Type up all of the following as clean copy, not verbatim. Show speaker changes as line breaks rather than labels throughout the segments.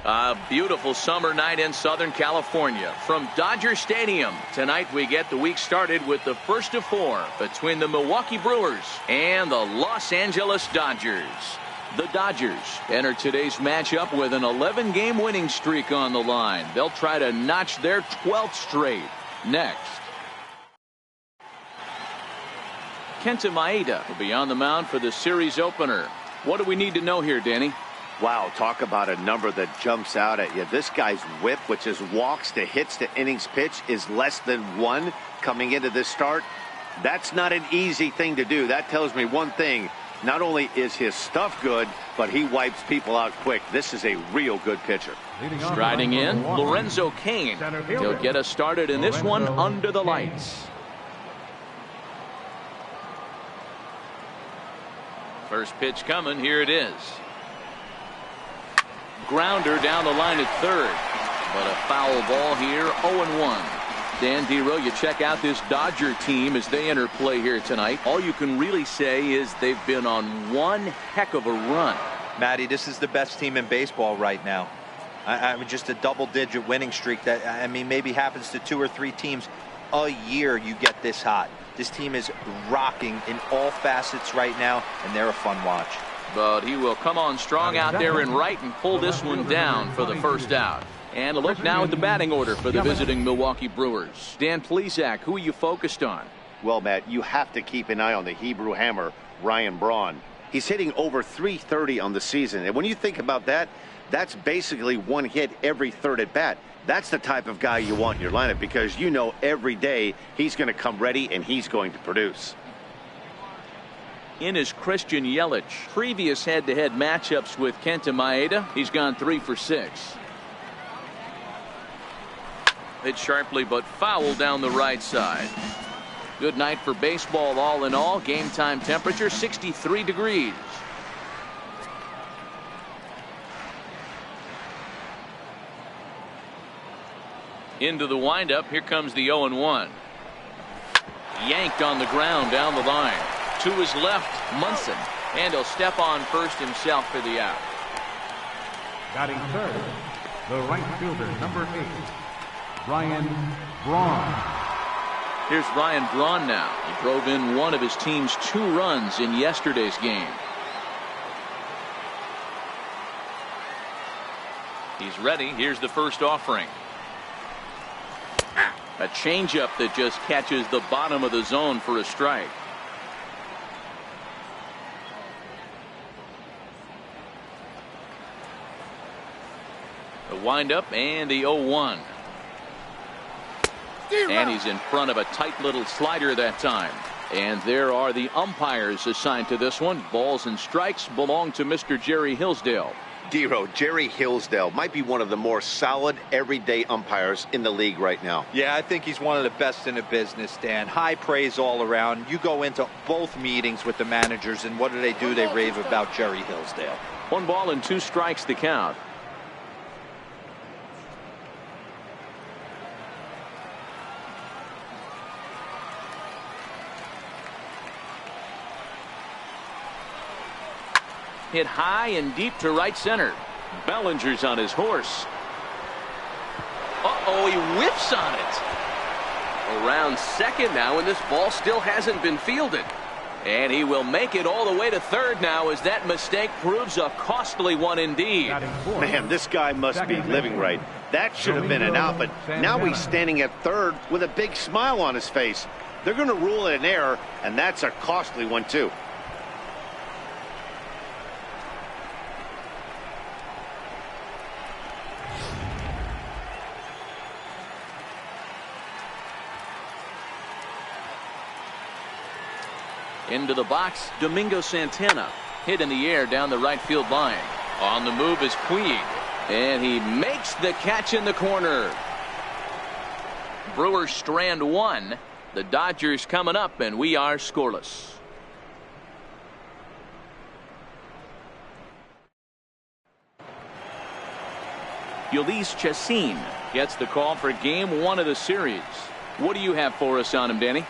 A beautiful summer night in Southern California from Dodger Stadium. Tonight we get the week started with the first of 4 between the Milwaukee Brewers and the Los Angeles Dodgers. The Dodgers enter today's matchup with an 11-game winning streak on the line. They'll try to notch their 12th straight. Next, Kenta Maeda will be on the mound for the series opener. What do we need to know here, Danny?
Wow, talk about a number that jumps out at you. This guy's whip, which is walks to hits to innings pitch, is less than 1 coming into this start. That's not an easy thing to do. That tells me one thing. Not only is his stuff good, but he wipes people out quick. This is a real good pitcher.
Striding in, Lorenzo Cain. He'll get us started in this one under the lights. First pitch coming. Here it is. Grounder down the line at third, but a foul ball here. 0-1. Dan Dero, you check out this Dodger team as they enter play here tonight. All you can really say is they've been on one heck of a run.
Matty, this is the best team in baseball right now. I mean, just a double-digit winning streak that, I mean, maybe happens to 2 or 3 teams a year. You get this hot. This team is rocking in all facets right now, and they're a fun watch.
But he will come on strong out there in right and pull this one down for the first out. And a look now at the batting order for the visiting Milwaukee Brewers. Dan Plesac, who are you focused on?
Well, Matt, you have to keep an eye on the Hebrew Hammer, Ryan Braun. He's hitting over .330 on the season. And when you think about that, that's basically 1 hit every 3rd at bat. That's the type of guy you want in your lineup because you know every day he's going to come ready and he's going to produce.
In is Christian Yelich. Previous head-to-head matchups with Kenta Maeda, he's gone 3 for 6. Hit sharply but foul down the right side. Good night for baseball all in all. Game time temperature 63 degrees. Into the windup. Here comes the 0-1. Yanked on the ground down the line. To his left, Munson, and he'll step on first himself for the out.
Batting third, the right fielder, number 8, Ryan Braun.
Here's Ryan Braun now. He drove in one of his team's 2 runs in yesterday's game. He's ready. Here's the first offering. A changeup that just catches the bottom of the zone for a strike. The windup and the 0-1. And he's in front of a tight little slider that time. And there are the umpires assigned to this one. Balls and strikes belong to Mr. Jerry Hillsdale.
Dero, Jerry Hillsdale might be one of the more solid everyday umpires in the league right now.
Yeah, I think he's one of the best in the business, Dan. High praise all around. You go into both meetings with the managers, and what do? They rave about Jerry Hillsdale.
1 ball and 2 strikes to count. Hit high and deep to right center. Bellinger's on his horse. Uh-oh, he whiffs on it. Around second now, and this ball still hasn't been fielded. And he will make it all the way to third now as that mistake proves a costly one indeed.
Man, this guy must be living right. That should have been an out, but now he's standing at third with a big smile on his face. They're going to rule it an error, and that's a costly one too.
Into the box, Domingo Santana. Hit in the air down the right field line. On the move is Puig. And he makes the catch in the corner. Brewers strand 1. The Dodgers coming up, and we are scoreless. Ulysses Chacin gets the call for game 1 of the series. What do you have for us on him, Danny?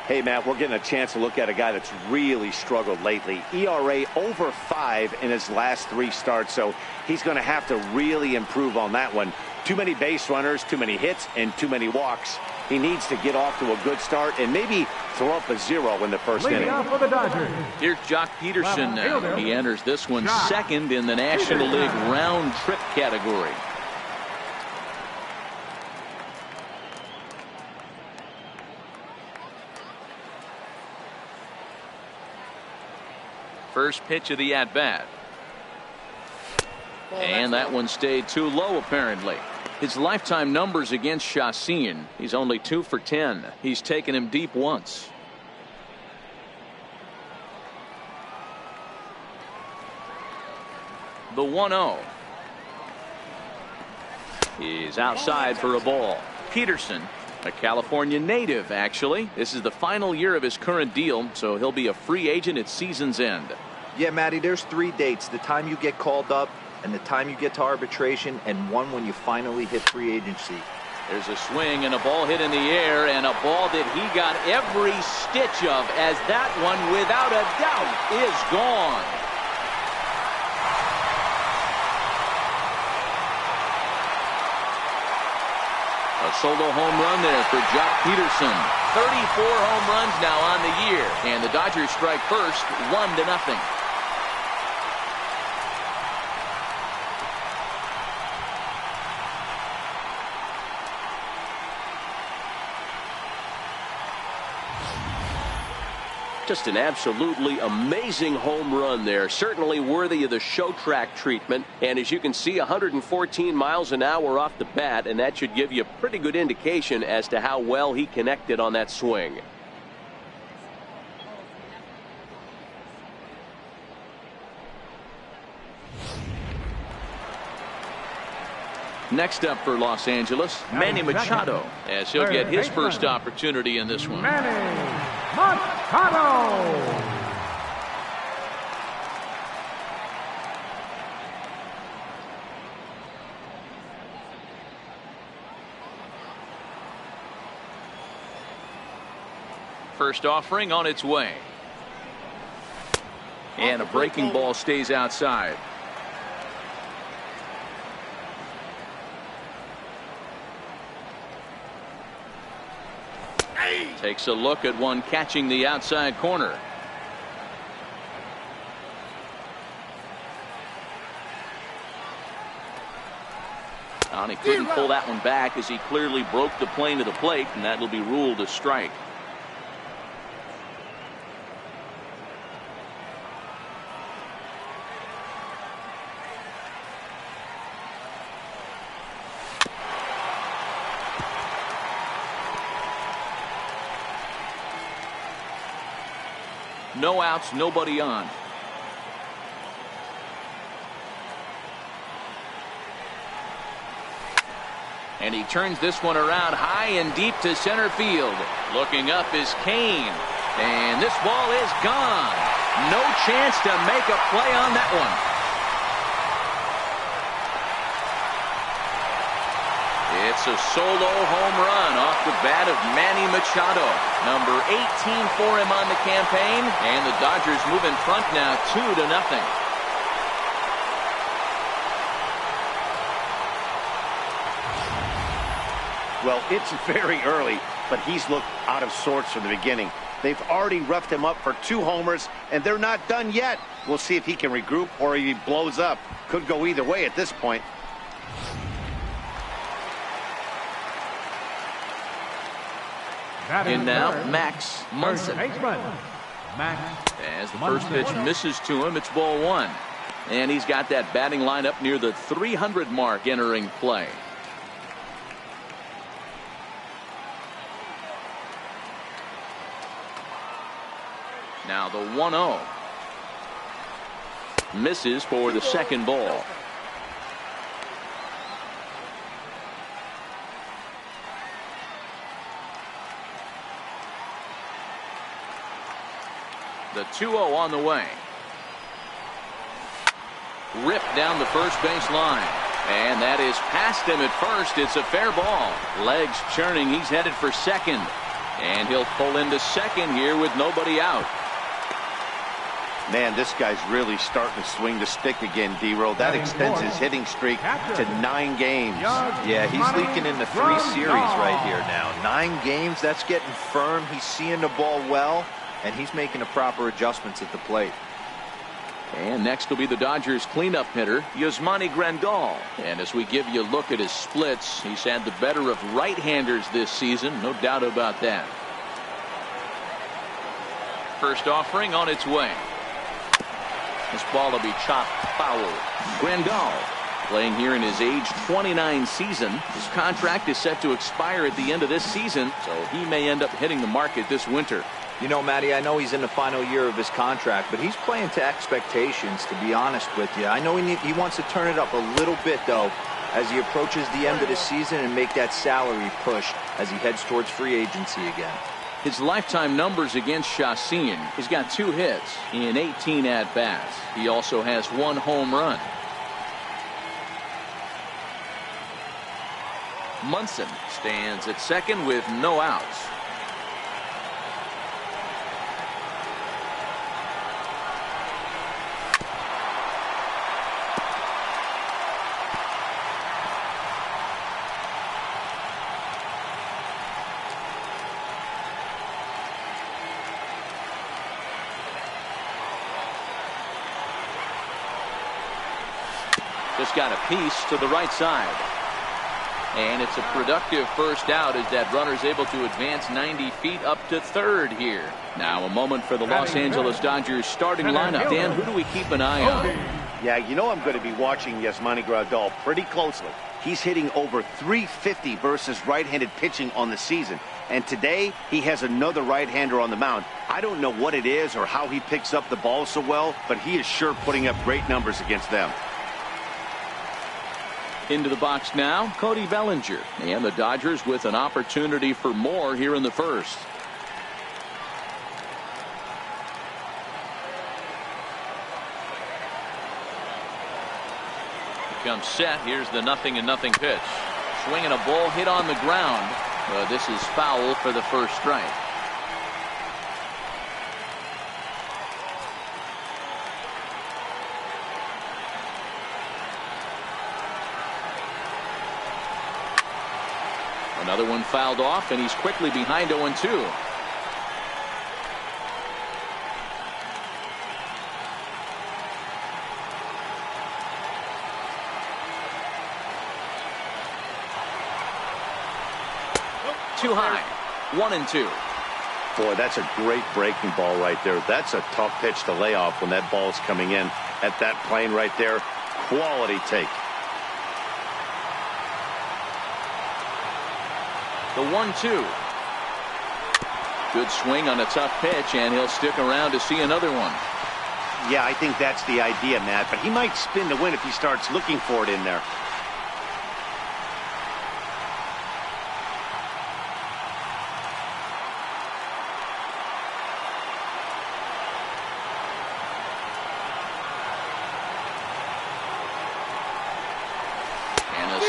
Hey, Matt, we're getting a chance to look at a guy that's really struggled lately. ERA over 5 in his last 3 starts, so he's going to have to really improve on that one. Too many base runners, too many hits, and too many walks. He needs to get off to a good start and maybe throw up a 0 in the first inning.
For the Dodgers.
Here's Jock Peterson now. He enters this one second in the National League round trip category. First pitch of the at-bat. And that one stayed too low, apparently. His lifetime numbers against Chacin, he's only 2 for 10. He's taken him deep once. The 1-0. He's outside for a ball. Peterson, a California native, actually. This is the final year of his current deal, so he'll be a free agent at season's end.
Yeah, Matty, there's 3 dates. The time you get called up, and the time you get to arbitration, and one when you finally hit free agency.
There's a swing and a ball hit in the air, and a ball that he got every stitch of, as that one, without a doubt, is gone. A solo home run there for Jock Peterson. 34 home runs now on the year, and the Dodgers strike first, 1-0.
Just an absolutely amazing home run there. Certainly worthy of the show track treatment. And as you can see, 114 miles an hour off the bat, and that should give you a pretty good indication as to how well he connected on that swing.
Next up for Los Angeles, Manny Machado, as he'll get his first opportunity in this one.
Manny Machado.
First offering on its way. And a breaking ball stays outside. Takes a look at one catching the outside corner. And he couldn't pull that one back as he clearly broke the plane of the plate, and that will be ruled a strike. No outs, nobody on. And he turns this one around high and deep to center field. Looking up is Kane. And this ball is gone. No chance to make a play on that one. It's a solo home run off the bat of Manny Machado. Number 18 for him on the campaign. And the Dodgers move in front now 2-0.
Well, it's very early, but he's looked out of sorts from the beginning. They've already roughed him up for 2 homers, and they're not done yet. We'll see if he can regroup or if he blows up. Could go either way at this point.
And now Max Munson. As the first pitch misses to him, it's ball 1. And he's got that batting line up near the 300 mark entering play. Now the 1-0. Misses for the second ball. The 2-0 on the way. Ripped down the first base line. And that is past him at first. It's a fair ball. Legs churning. He's headed for second. And he'll pull into second here with nobody out.
Man, this guy's really starting to swing the stick again, D-Roll. That extends his hitting streak to 9 games.
Yeah, he's leaking into 3 series right here now. 9 games, that's getting firm. He's seeing the ball well, and he's making the proper adjustments at the plate.
And next will be the Dodgers cleanup hitter, Yasmani Grandal. And as we give you a look at his splits, he's had the better of right-handers this season, no doubt about that. First offering on its way. This ball will be chopped foul. Grandal playing here in his age 29 season. His contract is set to expire at the end of this season, so he may end up hitting the market this winter.
You know, Matty, I know he's in the final year of his contract, but he's playing to expectations, to be honest with you. I know he wants to turn it up a little bit, though, as he approaches the end of the season and make that salary push as he heads towards free agency again.
His lifetime numbers against Chacin, he's got 2 hits in 18 at-bats. He also has 1 home run. Munson stands at second with no outs. Just got a piece to the right side. And it's a productive first out as that runner's able to advance 90 feet up to third here. Now a moment for the Los Angeles Dodgers starting lineup. Dan, who do we keep an eye on?
Yeah, you know I'm going to be watching Yasmani Grandal pretty closely. He's hitting over 350 versus right-handed pitching on the season. And today, he has another right-hander on the mound. I don't know what it is or how he picks up the ball so well, but he is sure putting up great numbers against them.
Into the box now, Cody Bellinger. And the Dodgers with an opportunity for more here in the first. Comes set. Here's the 0-0 pitch. Swinging a ball hit on the ground. This is foul for the first strike. Another one fouled off, and he's quickly behind 0-2. Too high. 1-2.
Boy, that's a great breaking ball right there. That's a tough pitch to lay off when that ball's coming in at that plane right there. Quality take.
The 1-2. Good swing on a tough pitch, and he'll stick around to see another one.
Yeah, I think that's the idea, Matt, but he might spin to win if he starts looking for it in there.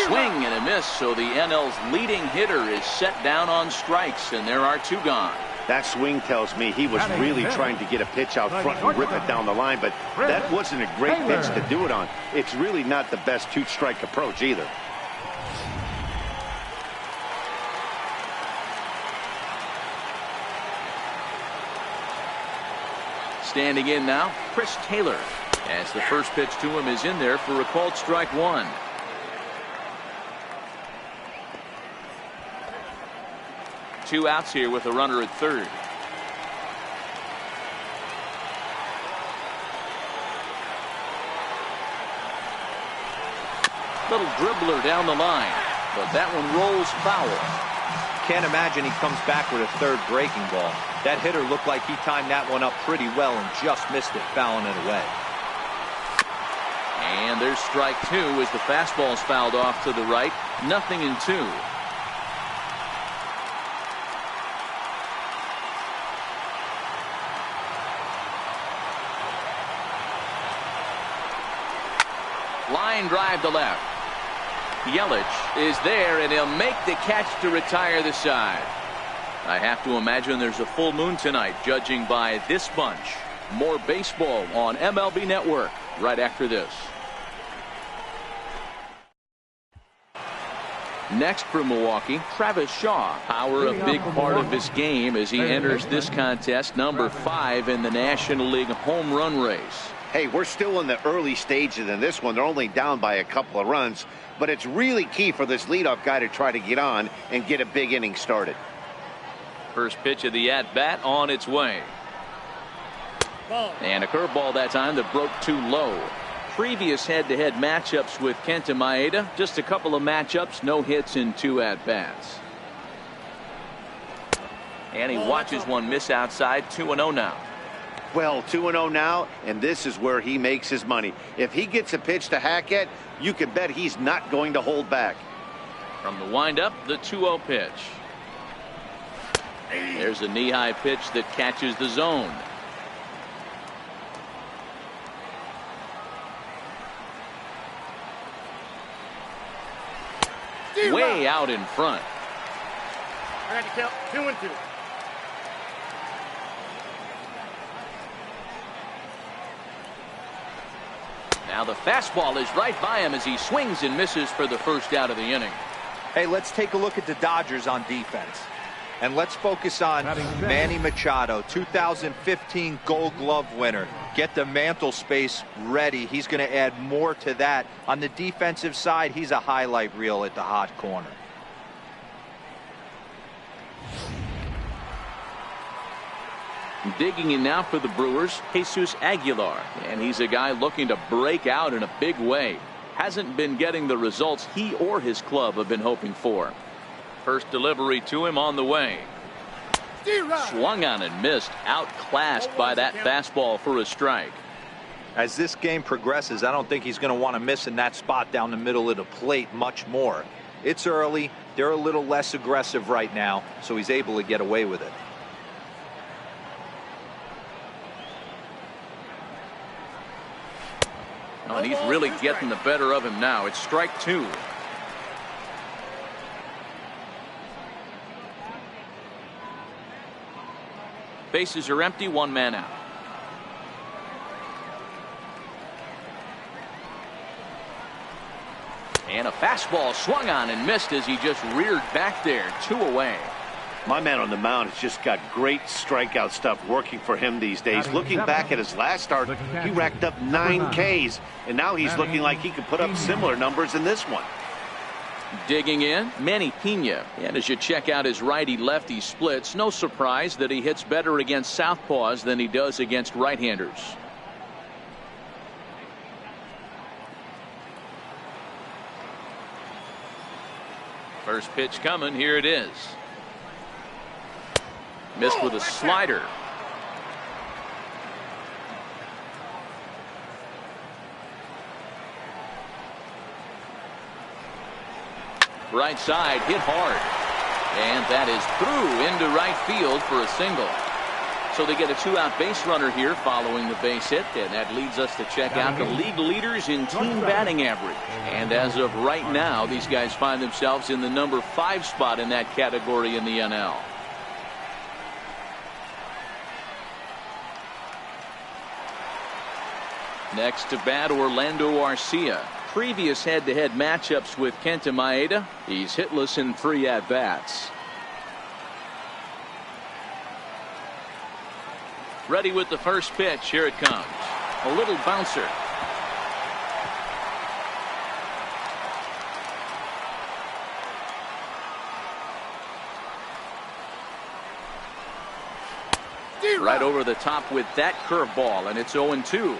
Swing and a miss, so the NL's leading hitter is set down on strikes, and there are 2 gone.
That swing tells me he was really trying to get a pitch out front and rip it down the line, but that wasn't a great pitch to do it on. It's really not the best 2-strike approach either.
Standing in now, Chris Taylor, as the first pitch to him is in there for a called strike 1. Two outs here with a runner at third. Little dribbler down the line, but that one rolls foul.
Can't imagine he comes back with a third breaking ball. That hitter looked like he timed that one up pretty well and just missed it, fouling it away.
And there's strike 2 as the fastball's fouled off to the right. 0-2. Line drive to left. Yelich is there, and he'll make the catch to retire the side. I have to imagine there's a full moon tonight, judging by this bunch. More baseball on MLB Network right after this. Next for Milwaukee, Travis Shaw. Power a big part of his game as he enters this contest, number 5 in the National League home run race.
Hey, we're still in the early stages in this one. They're only down by a couple of runs, but it's really key for this leadoff guy to try to get on and get a big inning started.
First pitch of the at-bat on its way. And a curveball that time that broke too low. Previous head-to-head matchups with Kenta Maeda, just a couple of matchups, no hits in 2 at-bats. And he watches one miss outside, 2-0 now.
Well, 2-0 now, and this is where he makes his money. If he gets a pitch to hack at, you can bet he's not going to hold back.
From the windup, the 2-0 pitch. There's a knee-high pitch that catches the zone. Way out in front.
I got to count 2-2.
Now the fastball is right by him as he swings and misses for the first out of the inning.
Hey, let's take a look at the Dodgers on defense. And let's focus on Manny Machado, 2015 Gold Glove winner. Get the mantle space ready. He's going to add more to that. On the defensive side, he's a highlight reel at the hot corner.
Digging in now for the Brewers, Jesus Aguilar. And he's a guy looking to break out in a big way. Hasn't been getting the results he or his club have been hoping for. First delivery to him on the way. Swung on and missed. Outclassed by that fastball for a strike.
As this game progresses, I don't think he's going to want to miss in that spot down the middle of the plate much more. It's early. They're a little less aggressive right now, so he's able to get away with it.
Oh, and he's really getting the better of him now. It's strike 2. Bases are empty, 1 man out. And a fastball swung on and missed as he just reared back there. 2 away.
My man on the mound has just got great strikeout stuff working for him these days. Looking back at his last start, he racked up 9 Ks, and now he's looking like he could put up similar numbers in this one.
Digging in, Manny Pena. And as you check out his righty-lefty splits, no surprise that he hits better against southpaws than he does against right-handers. First pitch coming, here it is. Missed with a slider. Right side, hit hard. And that is through into right field for a single. So they get a 2-out base runner here following the base hit, and that leads us to check out the league leaders in team batting average. And as of right now, these guys find themselves in the number 5 spot in that category in the NL. Next to bat, Orlando Arcia. Previous head-to-head matchups with Kenta Maeda, he's hitless in 3 at-bats. Ready with the first pitch. Here it comes. A little bouncer. Right over the top with that curveball, and it's 0-2.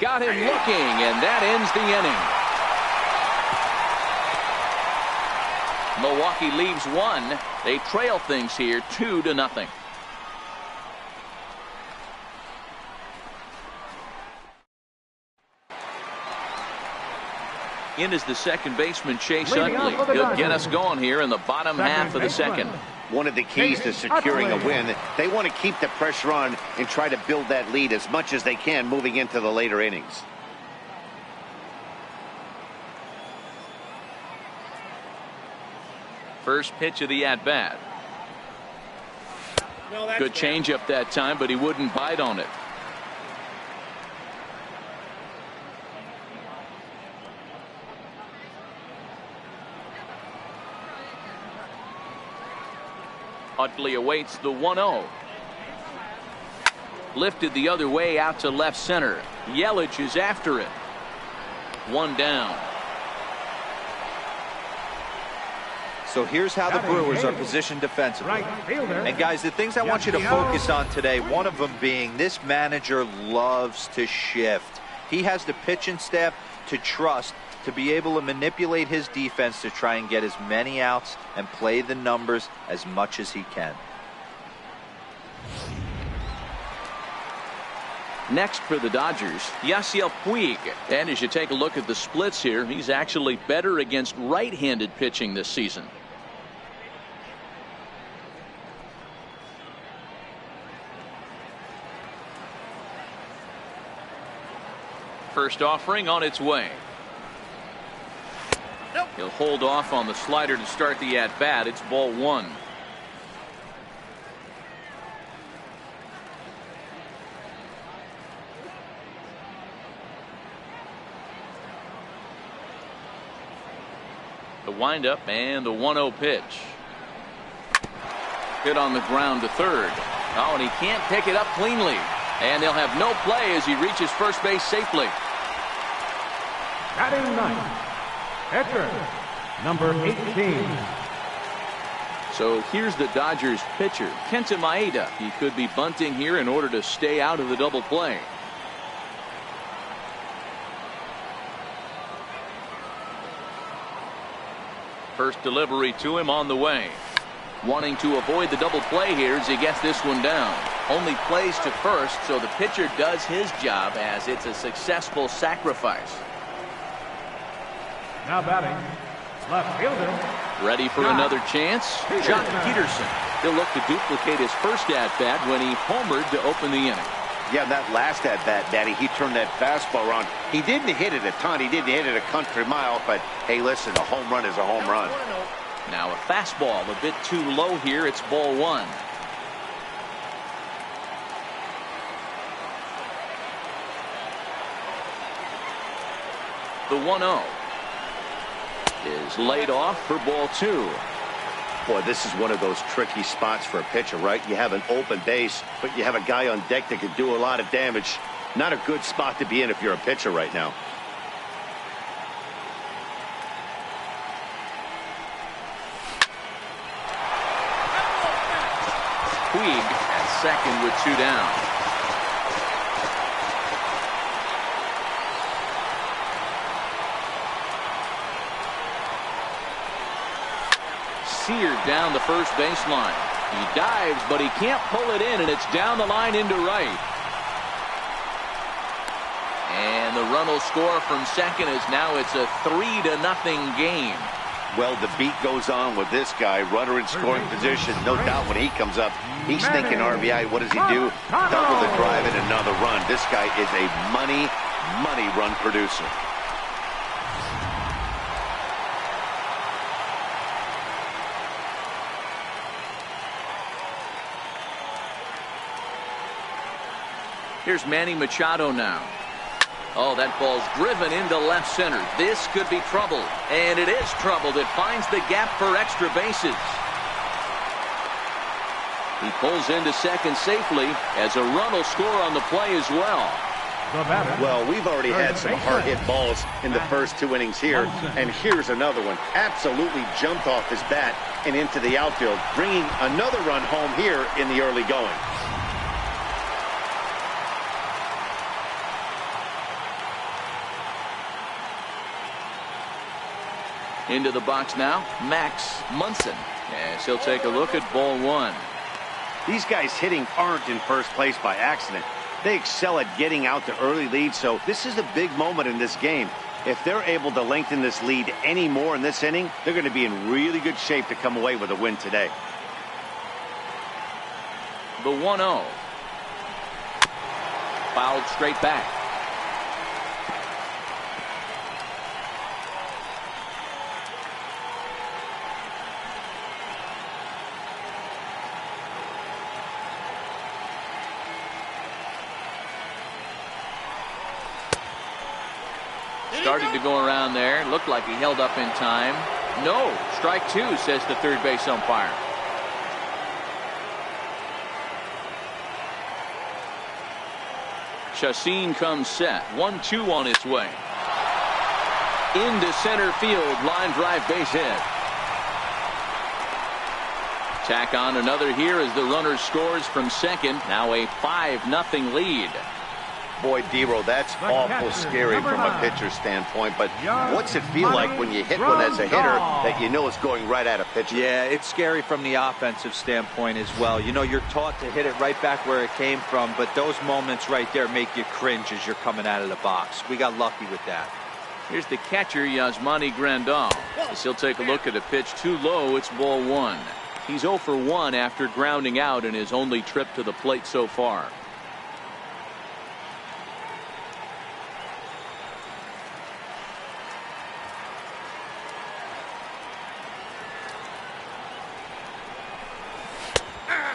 Got him looking, and that ends the inning. Milwaukee leaves 1. They trail things here 2-0. In is the second baseman, Chase Utley. He'll get us going here in the bottom half of the second.
one of the keys to securing a win. They want to keep the pressure on and try to build that lead as much as they can moving into the later innings.
First pitch of the at-bat. Good changeup that time, but he wouldn't bite on it. Utley awaits the 1-0. Lifted the other way out to left center. Yelich is after it. One down.
So here's how the Brewers are positioned defensively. And guys, the things I want you to focus on today, one of them being this manager loves to shift. He has the pitching staff to trust to be able to manipulate his defense to try and get as many outs and play the numbers as much as he can.
Next for the Dodgers, Yasiel Puig. And as you take a look at the splits here, he's actually better against right-handed pitching this season. First offering on its way. He'll hold off on the slider to start the at-bat. It's ball one. The windup and the 1-0 pitch. Hit on the ground to third. Oh, and he can't pick it up cleanly. And they'll have no play as he reaches first base safely.
Batting ninth, pitcher, number 18.
So here's the Dodgers pitcher, Kenta Maeda. He could be bunting here in order to stay out of the double play. First delivery to him on the way. Wanting to avoid the double play here as he gets this one down. Only plays to first, so the pitcher does his job as it's a successful sacrifice.
Now batting, left fielder.
Ready for another chance? Jock Peterson. He'll look to duplicate his first at-bat when he homered to open the inning.
Yeah, that last at-bat, Daddy, he turned that fastball around. He didn't hit it a ton. He didn't hit it a country mile, but hey, listen, a home run is a home run.
Now a fastball a bit too low here. It's ball one. The 1-0 is laid off for ball two.
Boy, this is one of those tricky spots for a pitcher, right? You have an open base, but you have a guy on deck that can do a lot of damage. Not a good spot to be in if you're a pitcher right now.
Puig at second with two down. Seared down the first baseline. He dives, but he can't pull it in, and it's down the line into right. And the run will score from second as now it's a 3-0 game.
Well, the beat goes on with this guy, runner in scoring position. No doubt when he comes up, he's thinking RBI. What does he do? Double the drive and another run. This guy is a money run producer.
Here's Manny Machado now. Oh, that ball's driven into left center. This could be trouble. And it is trouble. It finds the gap for extra bases. He pulls into second safely as a run will score on the play as well.
Well, we've already had some hard-hit balls in the first two innings here. And here's another one. Absolutely jumped off his bat and into the outfield, bringing another run home here in the early going.
Into the box now, Max Munson. As he'll take a look at ball one.
These guys hitting aren't in first place by accident. They excel at getting out to early leads, so this is a big moment in this game. If they're able to lengthen this lead any more in this inning, they're going to be in really good shape to come away with a win today.
The 1-0. Fouled straight back. Started to go around there. Looked like he held up in time. No. Strike two, says the third base umpire. Chacin comes set. 1-2 on its way. Into center field. Line drive base hit. Tack on another here as the runner scores from second. Now a 5-0 lead.
Boy, Dero, that's awful scary from a pitcher's standpoint. But what's it feel like when you hit one as a hitter that you know is going right at a pitcher?
Yeah, it's scary from the offensive standpoint as well. You know, you're taught to hit it right back where it came from, but those moments right there make you cringe as you're coming out of the box. We got lucky with that.
Here's the catcher, Yasmani Grandal. As he'll take a look at a pitch too low. It's ball one. He's 0 for 1 after grounding out in his only trip to the plate so far.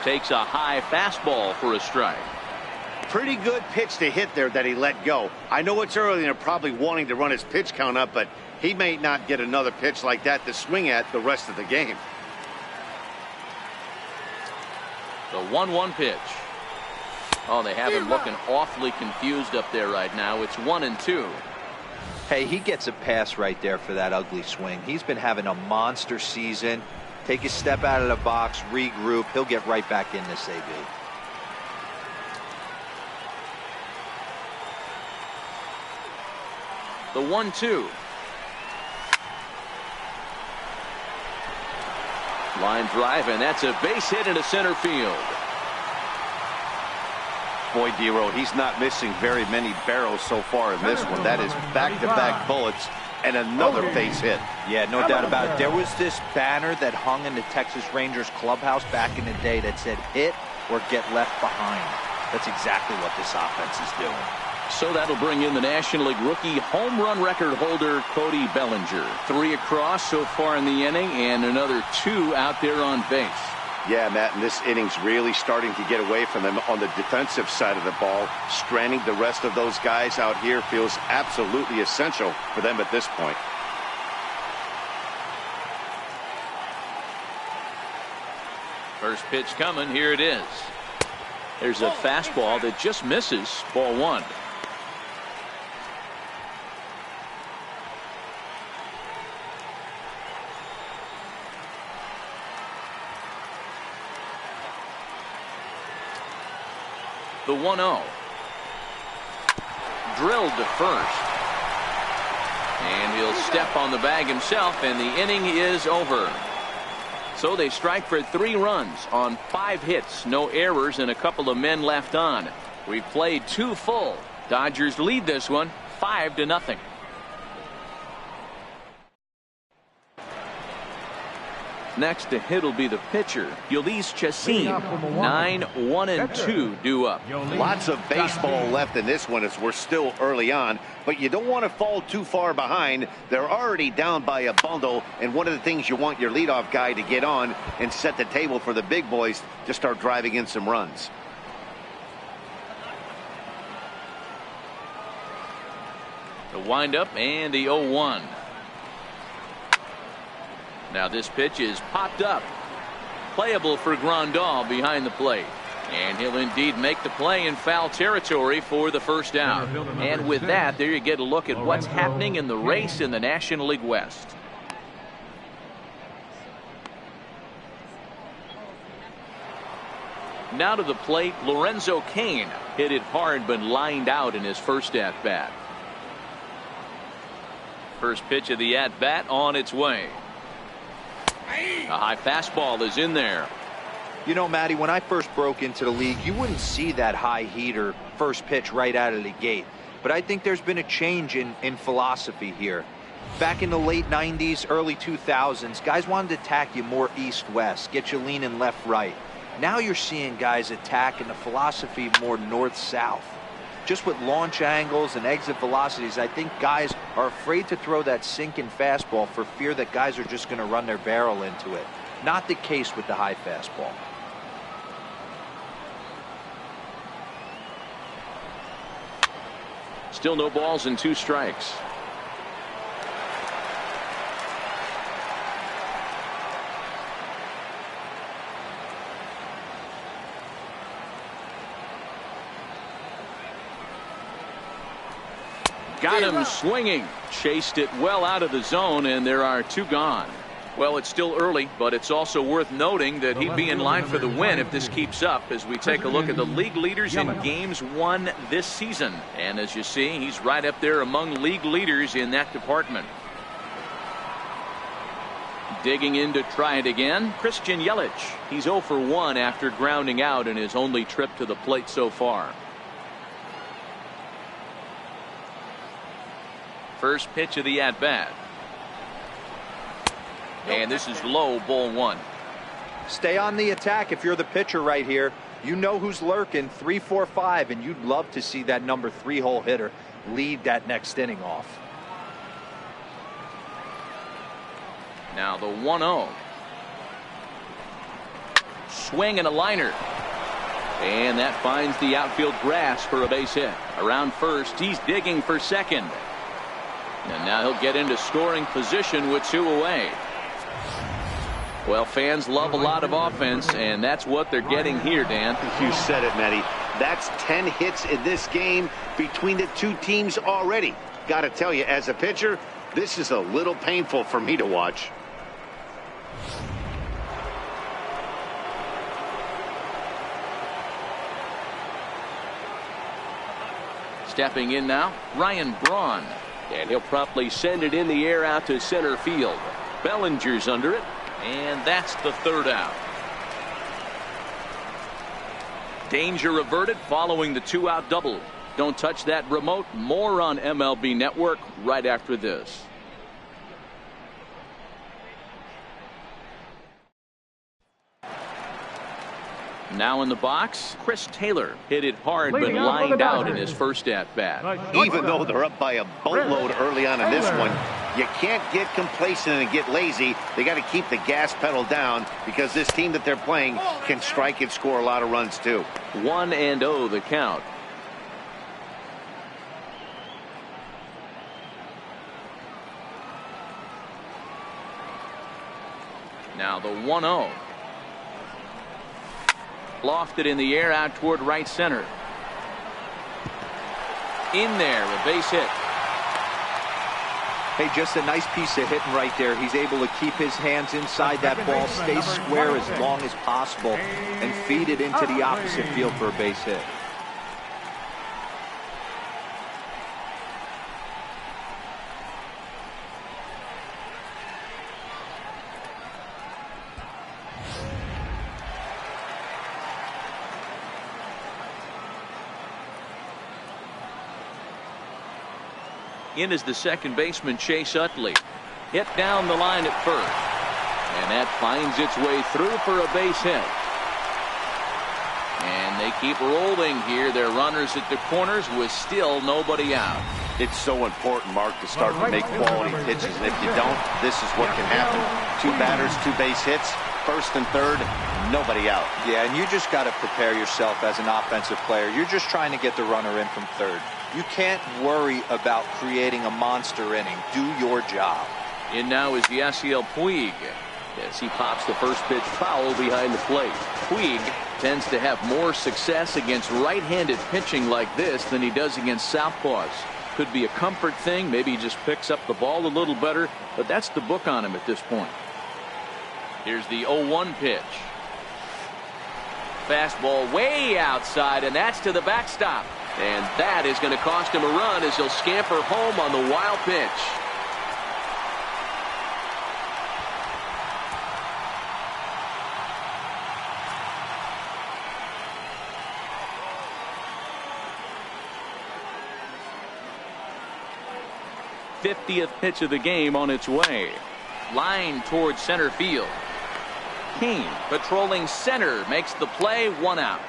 Takes a high fastball for a strike.
Pretty good pitch to hit there that he let go. I know it's early and they're probably wanting to run his pitch count up, but he may not get another pitch like that to swing at the rest of the game.
The 1-1 pitch. Oh, they have him looking awfully confused up there right now. It's 1-2.
Hey, he gets a pass right there for that ugly swing. He's been having a monster season. Take a step out of the box, regroup. He'll get right back in this AB.
The 1-2. Line drive, and that's a base hit into center field.
Boy, Dero, he's not missing very many barrels so far in this one. That is back-to-back bullets and another base hit.
Yeah, no doubt about it. There was this banner that hung in the Texas Rangers clubhouse back in the day that said hit or get left behind. That's exactly what this offense is doing.
So that'll bring in the National League rookie home run record holder Cody Bellinger. 3 across so far in the inning and another 2 out there on base.
Yeah, Matt, and this inning's really starting to get away from them on the defensive side of the ball. Stranding the rest of those guys out here feels absolutely essential for them at this point.
First pitch coming. Here it is. There's a fastball that just misses. Ball one. The 1-0. Drilled to first. And he'll step on the bag himself, and the inning is over. So they strike for 3 runs on 5 hits, no errors, and a couple of men left on. We've played 2 full. Dodgers lead this one 5-0. Next to hit will be the pitcher, Ulysses Chacin. 9-1-2 due up.
Lots of baseball left in this one as we're still early on, but you don't want to fall too far behind. They're already down by a bundle, and one of the things you want your leadoff guy to get on and set the table for the big boys to start driving in some runs.
The windup and the 0-1. Now this pitch is popped up. Playable for Grandal behind the plate. And he'll indeed make the play in foul territory for the first out. And with that, there you get a look at what's happening in the race in the National League West. Now to the plate, Lorenzo Cain hit it hard but lined out in his first at-bat. First pitch of the at-bat on its way. A high fastball is in there.
You know, Matty, when I first broke into the league, you wouldn't see that high heater first pitch right out of the gate. But I think there's been a change in philosophy here. Back in the late 90s, early 2000s, guys wanted to attack you more east-west, get you leaning left-right. Now you're seeing guys attack in the philosophy more north-south. Just with launch angles and exit velocities, I think guys are afraid to throw that sinking fastball for fear that guys are just going to run their barrel into it. Not the case with the high fastball.
Still no balls and 2 strikes. Got him swinging. Chased it well out of the zone, and there are 2 gone. Well, it's still early, but it's also worth noting that he'd be in line for the win if this keeps up as we take a look at the league leaders in games won this season. And as you see, he's right up there among league leaders in that department. Digging in to try it again, Christian Yelich. He's 0 for 1 after grounding out in his only trip to the plate so far. First pitch of the at-bat. And this is low, ball 1.
Stay on the attack if you're the pitcher right here. You know who's lurking, 3, 4, 5, and you'd love to see that number 3-hole hitter lead that next inning off.
Now the 1-0. Swing and a liner. And that finds the outfield grass for a base hit. Around first, he's digging for second. And now he'll get into scoring position with 2 away. Well, fans love a lot of offense, and that's what they're getting here, Dan.
You said it, Matty. That's 10 hits in this game between the 2 teams already. Got to tell you, as a pitcher, this is a little painful for me to watch.
Stepping in now, Ryan Braun. And he'll promptly send it in the air out to center field. Bellinger's under it, and that's the 3rd out. Danger averted following the 2-out double. Don't touch that remote. More on MLB Network right after this. Now in the box, Chris Taylor hit it hard but lined out in his first at-bat.
Even though they're up by a boatload early on in this one, you can't get complacent and get lazy. They got to keep the gas pedal down because this team that they're playing can strike and score a lot of runs too.
1-0 the count. Now the 1-0. Lofted in the air out toward right center. In there, a base hit.
Hey, just a nice piece of hitting right there. He's able to keep his hands inside that ball, stay square as long as possible, and feed it into the opposite field for a base hit.
In is the second baseman, Chase Utley. Hit down the line at first. And that finds its way through for a base hit. And they keep rolling here. They're runners at the corners with still nobody out.
It's so important, Mark, to start to make quality pitches. And if you don't, this is what can happen. 2 batters, 2 base hits, first and third, nobody out.
Yeah, and you just got to prepare yourself as an offensive player. You're just trying to get the runner in from third. You can't worry about creating a monster inning. Do your job.
In now is Yasiel Puig as he pops the first pitch foul behind the plate. Puig tends to have more success against right-handed pitching like this than he does against southpaws. Could be a comfort thing. Maybe he just picks up the ball a little better, but that's the book on him at this point. Here's the 0-1 pitch. Fastball way outside, and that's to the backstop. And that is going to cost him a run as he'll scamper home on the wild pitch. '50th pitch of the game on its way. Line towards center field. Kane, patrolling center, makes the play, 1 out.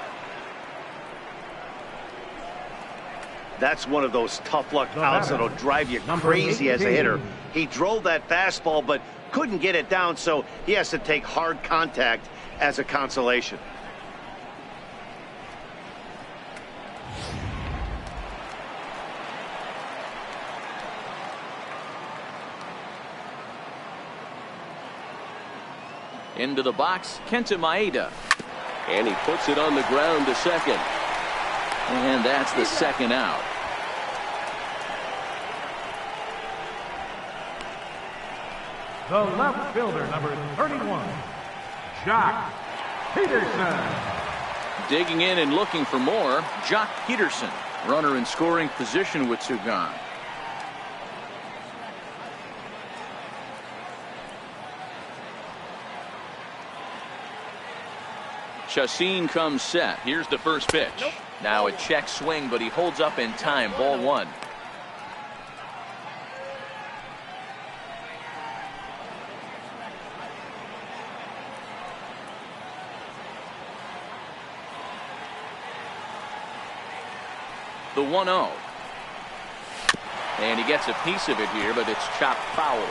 That's one of those tough luck outs that'll drive you crazy as a hitter. He drove that fastball but couldn't get it down, so he has to take hard contact as a consolation.
Into the box, Kenta Maeda.
And he puts it on the ground to second.
And that's the 2nd out.
The left fielder, number 31, Jock Peterson.
Digging in and looking for more, Jock Peterson. Runner in scoring position with 2 gone. Chacin comes set. Here's the first pitch. Nope. Now a check swing, but he holds up in time. Ball 1. The 1-0. And he gets a piece of it here, but it's chopped foul.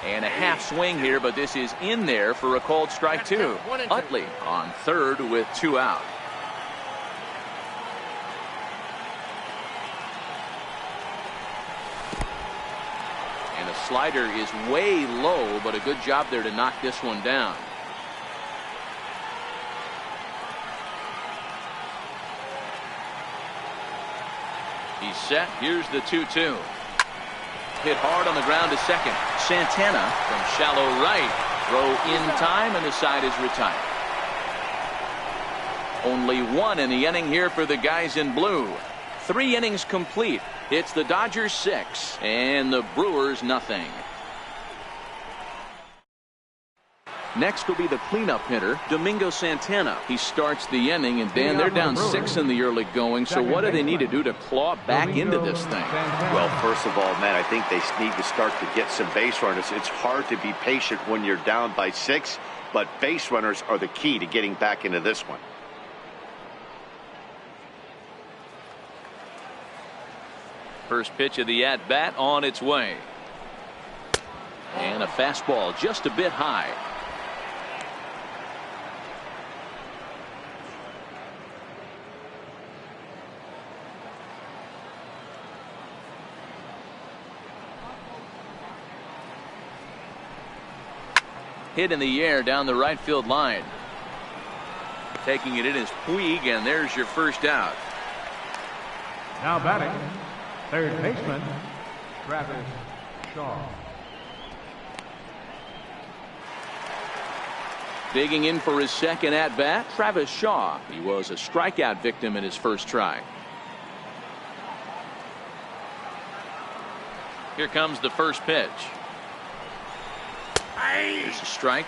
And a half swing here, but this is in there for a called strike 2. Utley on third with 2 out. And a slider is way low, but a good job there to knock this one down. He's set. Here's the 2-2. Hit hard on the ground to second. Santana from shallow right. Throw in time, and the side is retired. Only 1 in the inning here for the guys in blue. 3 innings complete. It's the Dodgers 6 and the Brewers nothing. Next will be the cleanup hitter, Domingo Santana. He starts the inning, and Dan, they're down 6 in the early going, so what do they need to do to claw back into this thing?
Well, first of all, Matt, I think they need to start to get some base runners. It's hard to be patient when you're down by 6, but base runners are the key to getting back into this one.
First pitch of the at-bat on its way. And a fastball just a bit high. Hit in the air down the right field line. Taking it in is Puig, and there's your first out.
Now batting, third baseman, Travis Shaw.
Digging in for his second at-bat, Travis Shaw. He was a strikeout victim in his first try. Here comes the first pitch. There's a strike.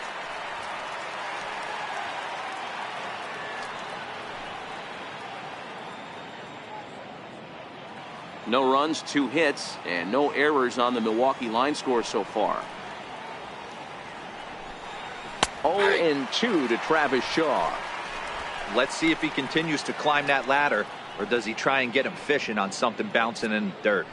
No runs, 2 hits, and no errors on the Milwaukee line score so far. 0-2 to Travis Shaw.
Let's see if he continues to climb that ladder, or does he try and get him fishing on something bouncing in the dirt.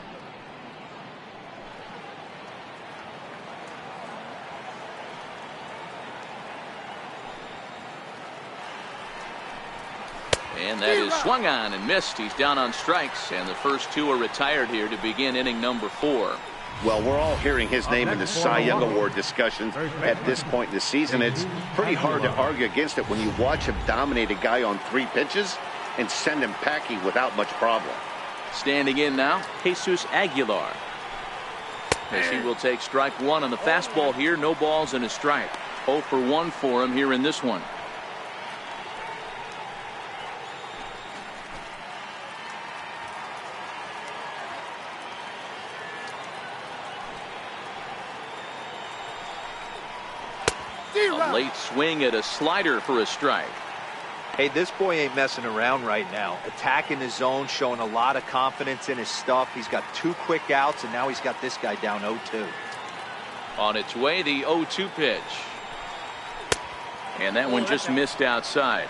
And that is swung on and missed. He's down on strikes, and the first 2 are retired here to begin inning number 4.
Well, we're all hearing his name in the Cy Young Award discussions at this point in the season. It's pretty hard to argue against it when you watch him dominate a guy on 3 pitches and send him packing without much problem.
Standing in now, Jesus Aguilar. As he will take strike 1 on the fastball here. No balls and a strike. 0 for 1 for him here in this one. A late swing at a slider for a strike.
Hey, this boy ain't messing around right now. Attacking the zone, showing a lot of confidence in his stuff. He's got 2 quick outs, and now he's got this guy down 0-2.
On its way, the 0-2 pitch. And that one just missed outside.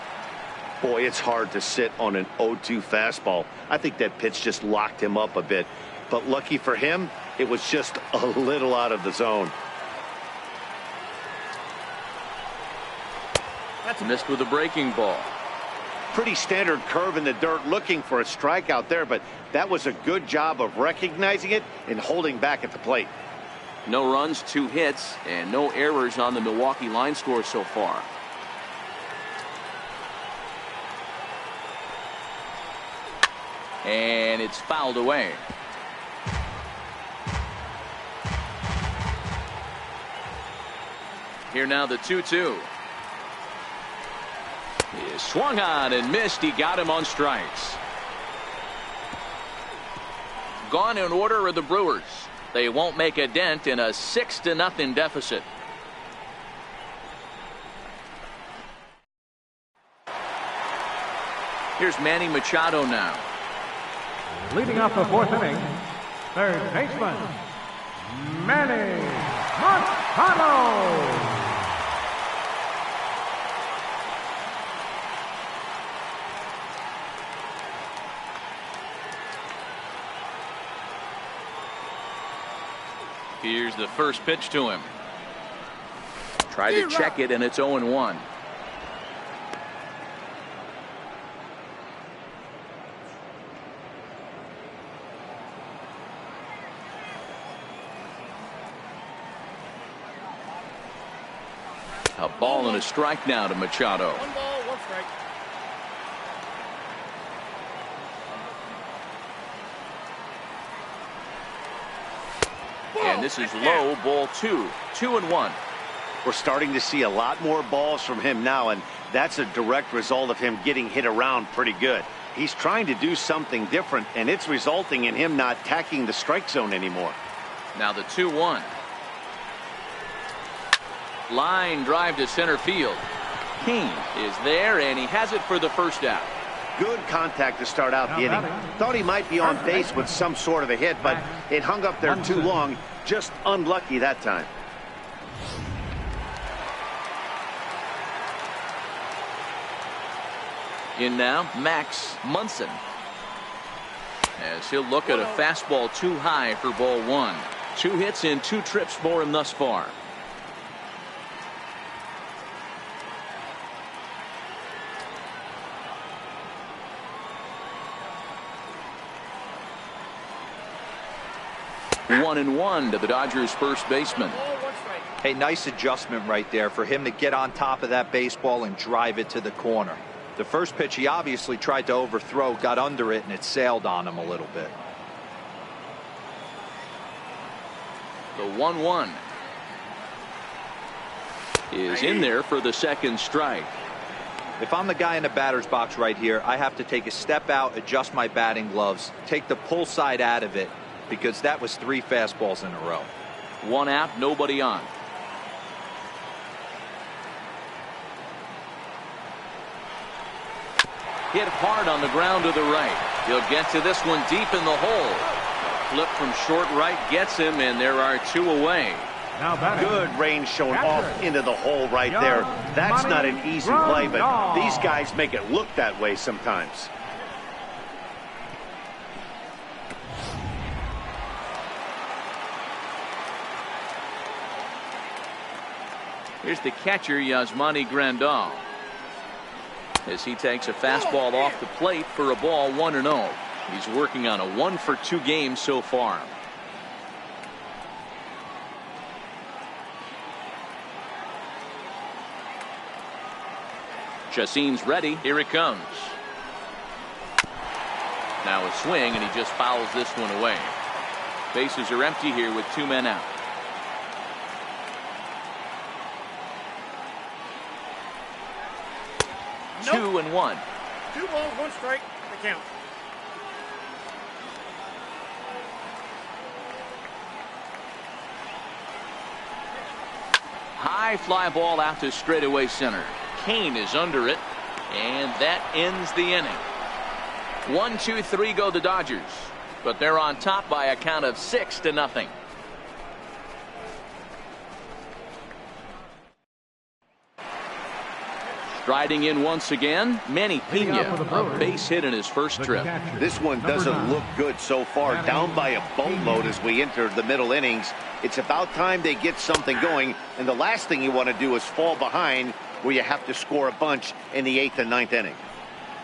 Boy, it's hard to sit on an 0-2 fastball. I think that pitch just locked him up a bit. But lucky for him, it was just a little out of the zone.
Missed with a breaking ball.
Pretty standard curve in the dirt, looking for a strikeout there, but that was a good job of recognizing it and holding back at the plate.
No runs, 2 hits, and no errors on the Milwaukee line score so far.
And it's fouled away. Here now the 2-2. He swung on and missed. He got him on strikes. Gone in order are the Brewers. They won't make a dent in a 6-0 deficit. Here's Manny Machado now.
Leading off the 4th inning, third baseman, Manny Machado.
Here's the first pitch to him. Tried to check it, and it's 0-1. A ball and a strike now to Machado.
1 ball, 1 strike.
And this is low, ball 2. 2-1.
We're starting to see a lot more balls from him now, and that's a direct result of him getting hit around pretty good. He's trying to do something different, and it's resulting in him not tacking the strike zone anymore.
Now the 2-1. Line drive to center field. King is there, and he has it for the first out.
Good contact to start out the inning. Thought he might be on base with some sort of a hit, but it hung up there too long. Just unlucky that time.
In now, Max Munson. As he'll look at a fastball too high for ball 1. 2 hits in 2 trips for him thus far. One and 1 to the Dodgers first baseman.
Hey, nice adjustment right there for him to get on top of that baseball and drive it to the corner. The first pitch he obviously tried to overthrow, got under it, and it sailed on him a little bit.
The 1-1 is in there for the second strike.
If I'm the guy in the batter's box right here, I have to take a step out, adjust my batting gloves, take the pull side out of it, because that was 3 fastballs in a row.
1 out, nobody on. Hit hard on the ground to the right. He'll get to this one deep in the hole. Flip from short right gets him, and there are 2 away.
Now batting.
Good range shown off into the hole right there. That's not an easy play, but these guys make it look that way sometimes.
Here's the catcher, Yasmani Grandal, as he takes a fastball off the plate for a ball 1-0. He's working on a 1-for-2 game so far. Chacin's ready. Here it comes. Now a swing, and he just fouls this one away. Bases are empty here with 2 men out.
Nope.
2-1.
2 balls, 1 strike. The count.
High high fly ball out to straightaway center. Kane is under it, and that ends the inning. 1, 2, 3 go the Dodgers, but they're on top by a count of 6-0. Striding in once again, Manny Pena, a base hit in his first trip.
This one doesn't look good so far. Down by a boatload as we enter the middle innings. It's about time they get something going, and the last thing you want to do is fall behind where you have to score a bunch in the 8th and 9th inning.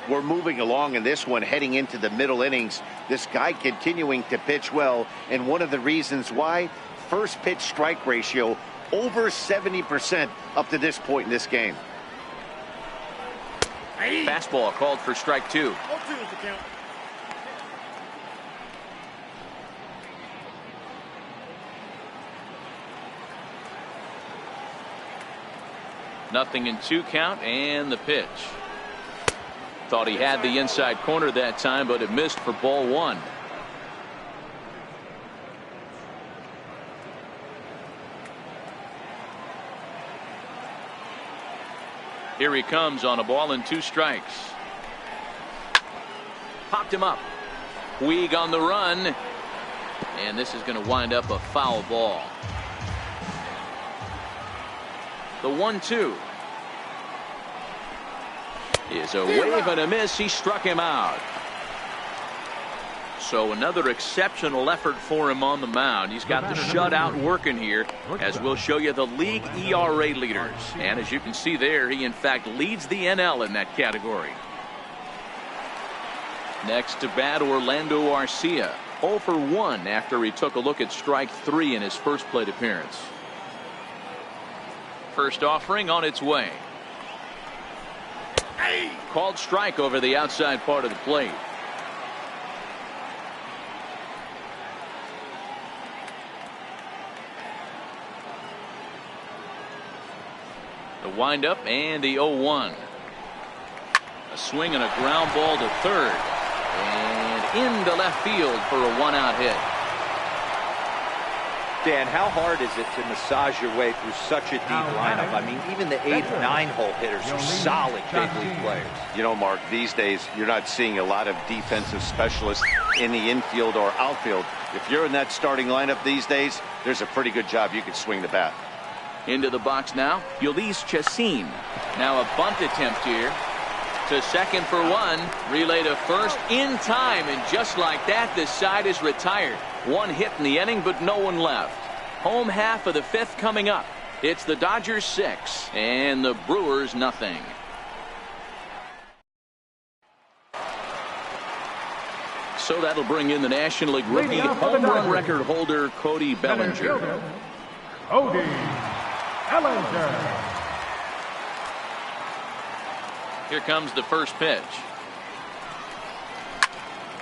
We're moving along in this one, heading into the middle innings. This guy continuing to pitch well, and one of the reasons why, first pitch strike ratio over 70% up to this point in this game.
Fastball called for strike 2.
0-2 is the count.
Nothing in 2 count, and the pitch. Thought he had the inside corner that time, but it missed for ball 1. Here he comes on a ball and 2 strikes. Popped him up. Puig on the run. And this is going to wind up a foul ball. The 1-2 is a wave and a miss. He struck him out. So another exceptional effort for him on the mound. He's got the shutout working here, as we'll show you the league ERA leaders. And as you can see there, he in fact leads the NL in that category. Next to bat, Orlando Arcia, 0 for 1 after he took a look at strike 3 in his first plate appearance. First offering on its way. Called strike over the outside part of the plate. The windup and the 0-1. A swing and a ground ball to third. And into left field for a 1-out hit.
Dan, how hard is it to massage your way through such a deep lineup? I mean, even the 8, 9-hole hitters are solid big league players.
You know, Mark, these days you're not seeing a lot of defensive specialists in the infield or outfield. If you're in that starting lineup these days, there's a pretty good job you can swing the bat.
Into the box now, Ulysses Chacin. Now a bunt attempt here. To second for 1. Relay to first in time, and just like that, this side is retired. 1 hit in the inning, but no one left. Home half of the 5th coming up. It's the Dodgers 6 and the Brewers nothing. So that'll bring in the National League rookie home run record holder Cody Bellinger.
Cody Bellinger.
Here comes the first pitch.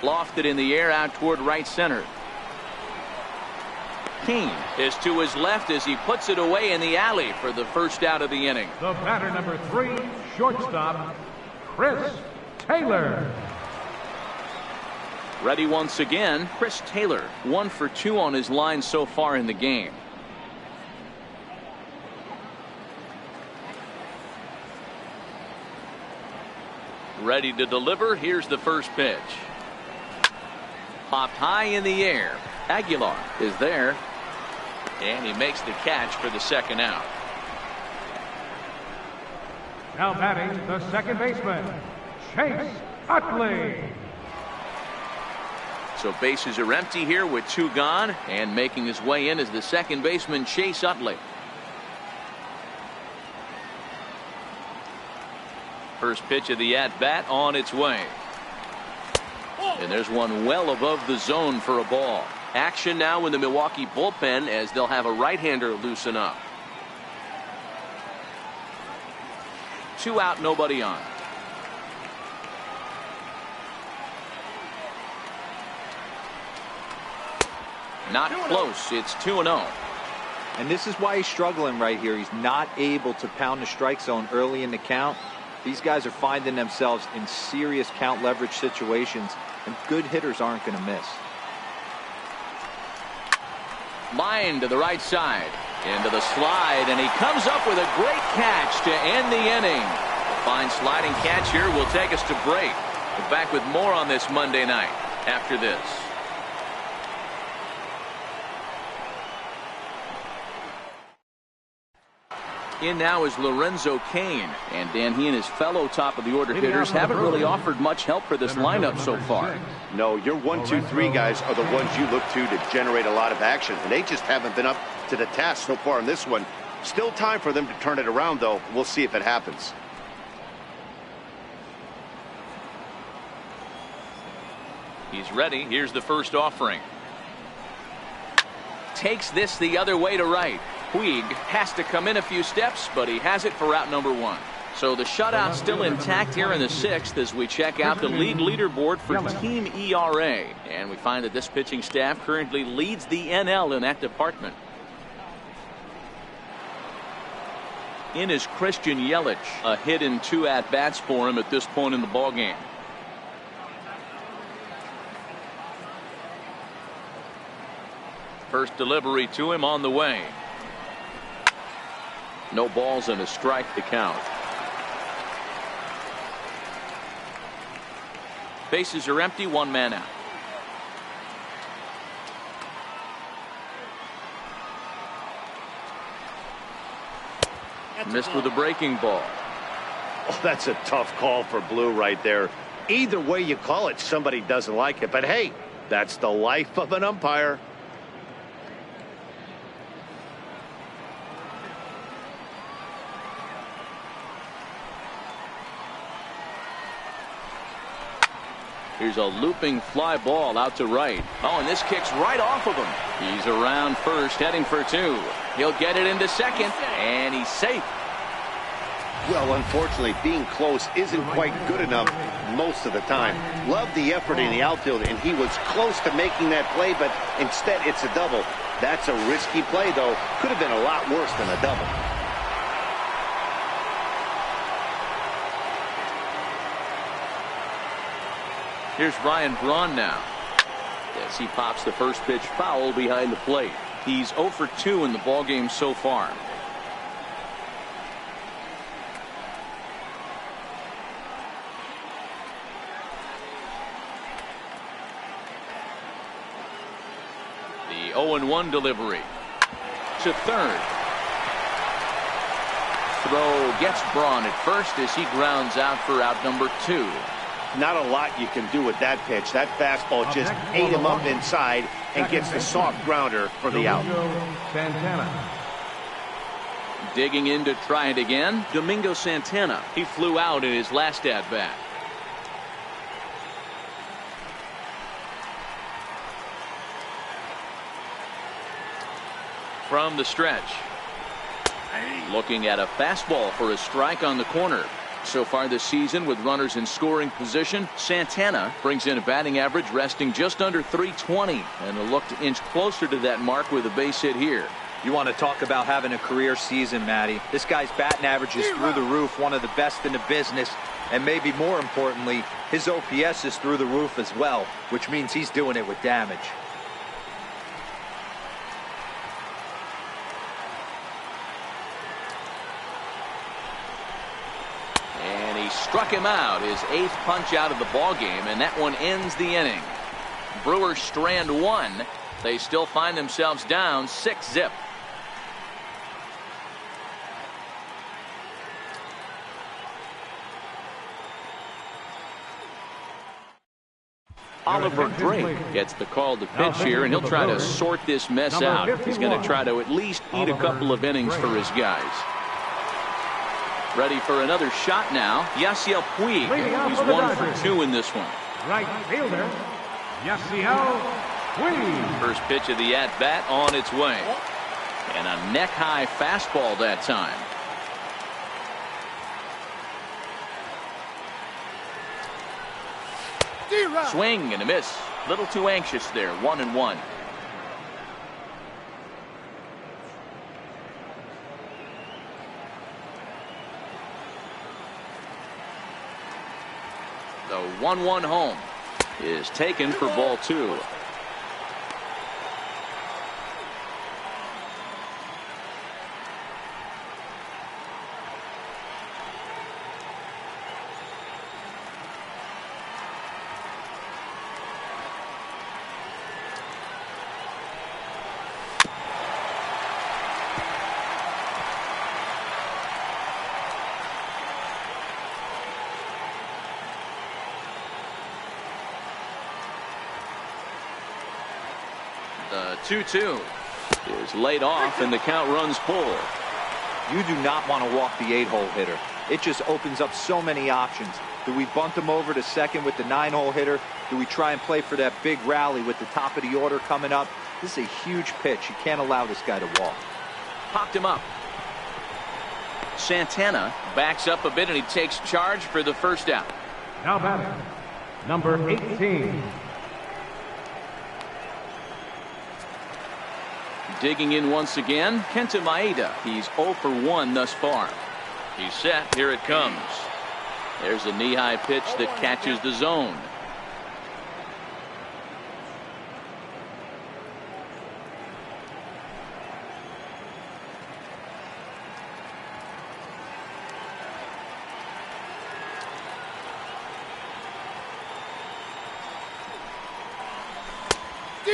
Lofted in the air out toward right center. King is to his left as he puts it away in the alley for the first out of the inning.
The batter number 3, shortstop, Chris Taylor.
Ready once again, Chris Taylor, 1 for 2 on his line so far in the game. Ready to deliver. Here's the first pitch. Popped high in the air. Aguilar is there, and he makes the catch for the second out.
Now batting the second baseman, Chase Utley.
So bases are empty here with 2 gone, and making his way in is the second baseman, Chase Utley. First pitch of the at-bat on its way. And there's one well above the zone for a ball. Action now in the Milwaukee bullpen as they'll have a right-hander loosen up. 2 out, nobody on. Not close. It's 2-0.
And this is why he's struggling right here. He's not able to pound the strike zone early in the count. These guys are finding themselves in serious count leverage situations, and good hitters aren't going to miss.
Line to the right side, Into the slide, and he comes up with a great catch to end the inning. A fine sliding catch here will take us to break. We're back with more on this Monday night after this. In now is Lorenzo Cain. And Dan, he and his fellow top-of-the-order hitters haven't really offered much help for this lineup so far.
No, your 1, 2, 3 guys are the ones you look to generate a lot of action. And they just haven't been up to the task so far in this one. Still time for them to turn it around, though. We'll see if it happens.
He's ready. Here's the first offering. Takes this the other way to right. Puig has to come in a few steps, but he has it for out number 1. So the shutout still intact here in the 6th as we check out the league leaderboard for team ERA. And we find that this pitching staff currently leads the NL in that department. In is Christian Yelich. A hit in 2 at-bats for him at this point in the ballgame. First delivery to him on the way. No balls and a strike to count. Bases are empty, 1 man out. Missed with a breaking ball.
Oh, that's a tough call for Blue right there. Either way you call it, somebody doesn't like it. But hey, that's the life of an umpire.
Here's a looping fly ball out to right. Oh, and this kicks right off of him. He's around first, heading for 2. He'll get it into second, and he's safe.
Well, unfortunately, being close isn't quite good enough most of the time. Love the effort in the outfield, and he was close to making that play, but instead it's a double. That's a risky play, though. Could have been a lot worse than a double.
Here's Ryan Braun now as he pops the first pitch foul behind the plate. He's 0 for 2 in the ballgame so far. The 0-1 delivery to third. Throw gets Braun at first as he grounds out for out number 2.
Not a lot you can do with that pitch. That fastball just ate him up inside and gets the soft grounder for the out.
Digging in to try it again, Domingo Santana. He flew out in his last at-bat. From the stretch. Looking at a fastball for a strike on the corner. So far this season, with runners in scoring position, Santana brings in a batting average resting just under .320, and a look to inch closer to that mark with a base hit here.
You want to talk about having a career season, Matty. This guy's batting average is through the roof, one of the best in the business, and maybe more importantly, his OPS is through the roof as well, which means he's doing it with damage.
Struck him out, his 8th punch out of the ball game, and that one ends the inning. Brewers strand 1. They still find themselves down 6-0. Oliver Drake gets the call to pitch here, and he'll try to sort this mess out. He's going to try to at least eat a couple of innings for his guys. Ready for another shot now. Yasiel Puig. He's 1 for 2 in this one.
Right fielder, Yasiel Puig.
First pitch of the at-bat on its way. And a neck-high fastball that time. Swing and a miss. Little too anxious there. 1-1. The 1-1 home is taken for ball 2. 2-2 is laid off, and the count runs full.
You do not want to walk the 8-hole hitter. It just opens up so many options. Do we bunt him over to second with the 9-hole hitter? Do we try and play for that big rally with the top of the order coming up? This is a huge pitch. You can't allow this guy to walk.
Popped him up. Santana backs up a bit, and he takes charge for the first out.
Now batting, number 18.
Digging in once again, Kenta Maeda. He's 0 for 1 thus far. He's set. Here it comes. There's a knee-high pitch that catches the zone.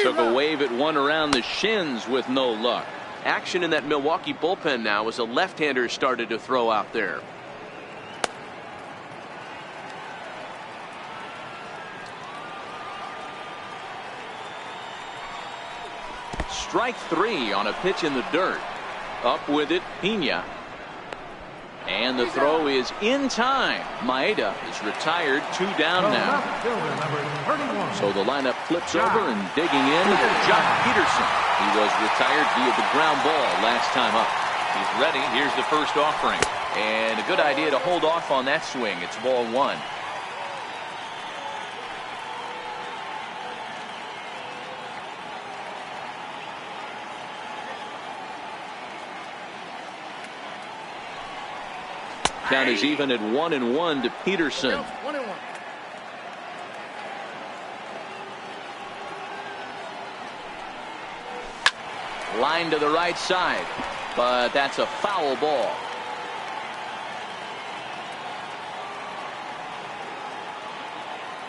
Took a wave at one around the shins with no luck. Action in that Milwaukee bullpen now as a left-hander started to throw out there. Strike 3 on a pitch in the dirt. Up with it, Pena. And the throw is in time. Maeda is retired, 2 down now. So the lineup flips over, and digging in, Jock Peterson. He was retired via the ground ball last time up. He's ready. Here's the first offering. And a good idea to hold off on that swing. It's ball 1. Count is even at 1-1 to Peterson.
1-1.
Line to the right side, but that's a foul ball.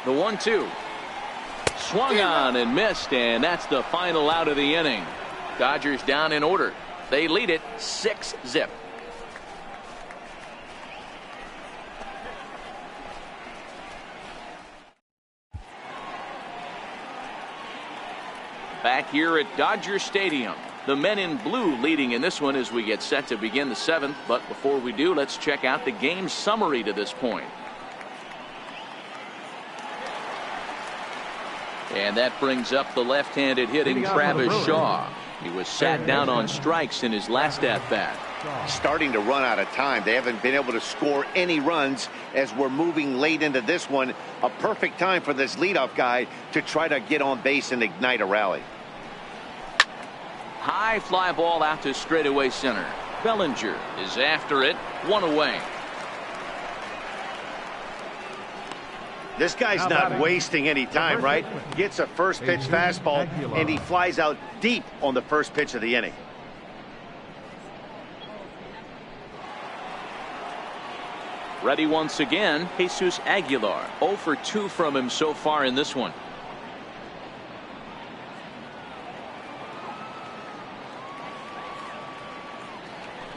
The 1-2. Swung on and missed, and that's the final out of the inning. Dodgers down in order. They lead it 6-0. Back here at Dodger Stadium, the men in blue leading in this one as we get set to begin the 7th. But before we do, let's check out the game summary to this point. And that brings up the left-handed hitting Travis Shaw. He was sat down on strikes in his last at-bat.
Starting to run out of time. They haven't been able to score any runs as we're moving late into this one. A perfect time for this leadoff guy to try to get on base and ignite a rally.
High fly ball out to straightaway center. Bellinger is after it. 1 away.
This guy's not wasting any time, right? Gets a first pitch fastball, and he flies out deep on the first pitch of the inning.
Ready once again, Jesus Aguilar. 0 for 2 from him so far in this one.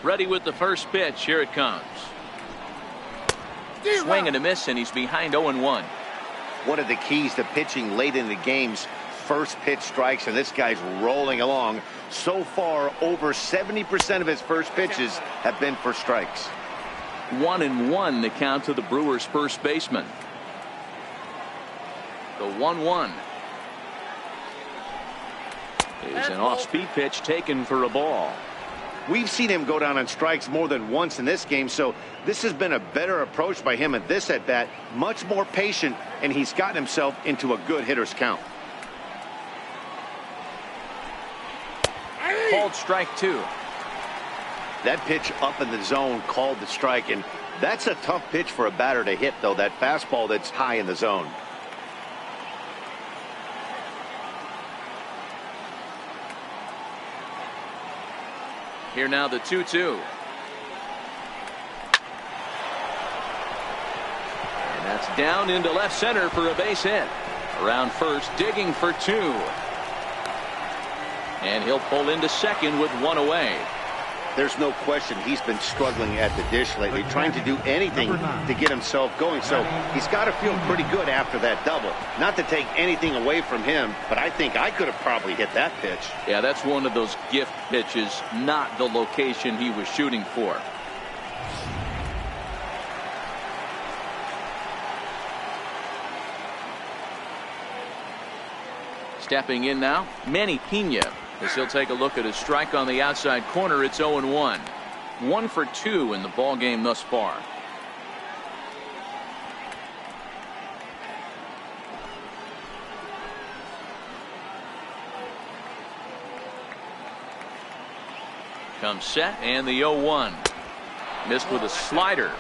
Ready with the first pitch. Here it comes. Swing and a miss, and he's behind 0-1.
One of the keys to pitching late in the game's first pitch strikes, and this guy's rolling along. So far, over 70% of his first pitches have been for strikes.
1-1 the count to the Brewers first baseman. The 1-1 is an off-speed pitch taken for a ball.
We've seen him go down on strikes more than once in this game, so this has been a better approach by him at this at-bat. Much more patient, and he's gotten himself into a good hitter's count.
Called strike 2.
That pitch up in the zone called the strike, and that's a tough pitch for a batter to hit, though, that fastball that's high in the zone.
Here now the 2-2. And that's down into left center for a base hit. Around first, digging for 2. And he'll pull into second with 1 away.
there's no question he's been struggling at the dish lately, trying to do anything to get himself going. So he's got to feel pretty good after that double. Not to take anything away from him, but I think I could have probably hit that pitch.
Yeah, that's one of those gift pitches, not the location he was shooting for. Stepping in now, Manny Pena, as he'll take a look at his strike on the outside corner. It's 0-1. 1 for 2 in the ball game thus far. Comes set, and the 0-1. Missed with a slider.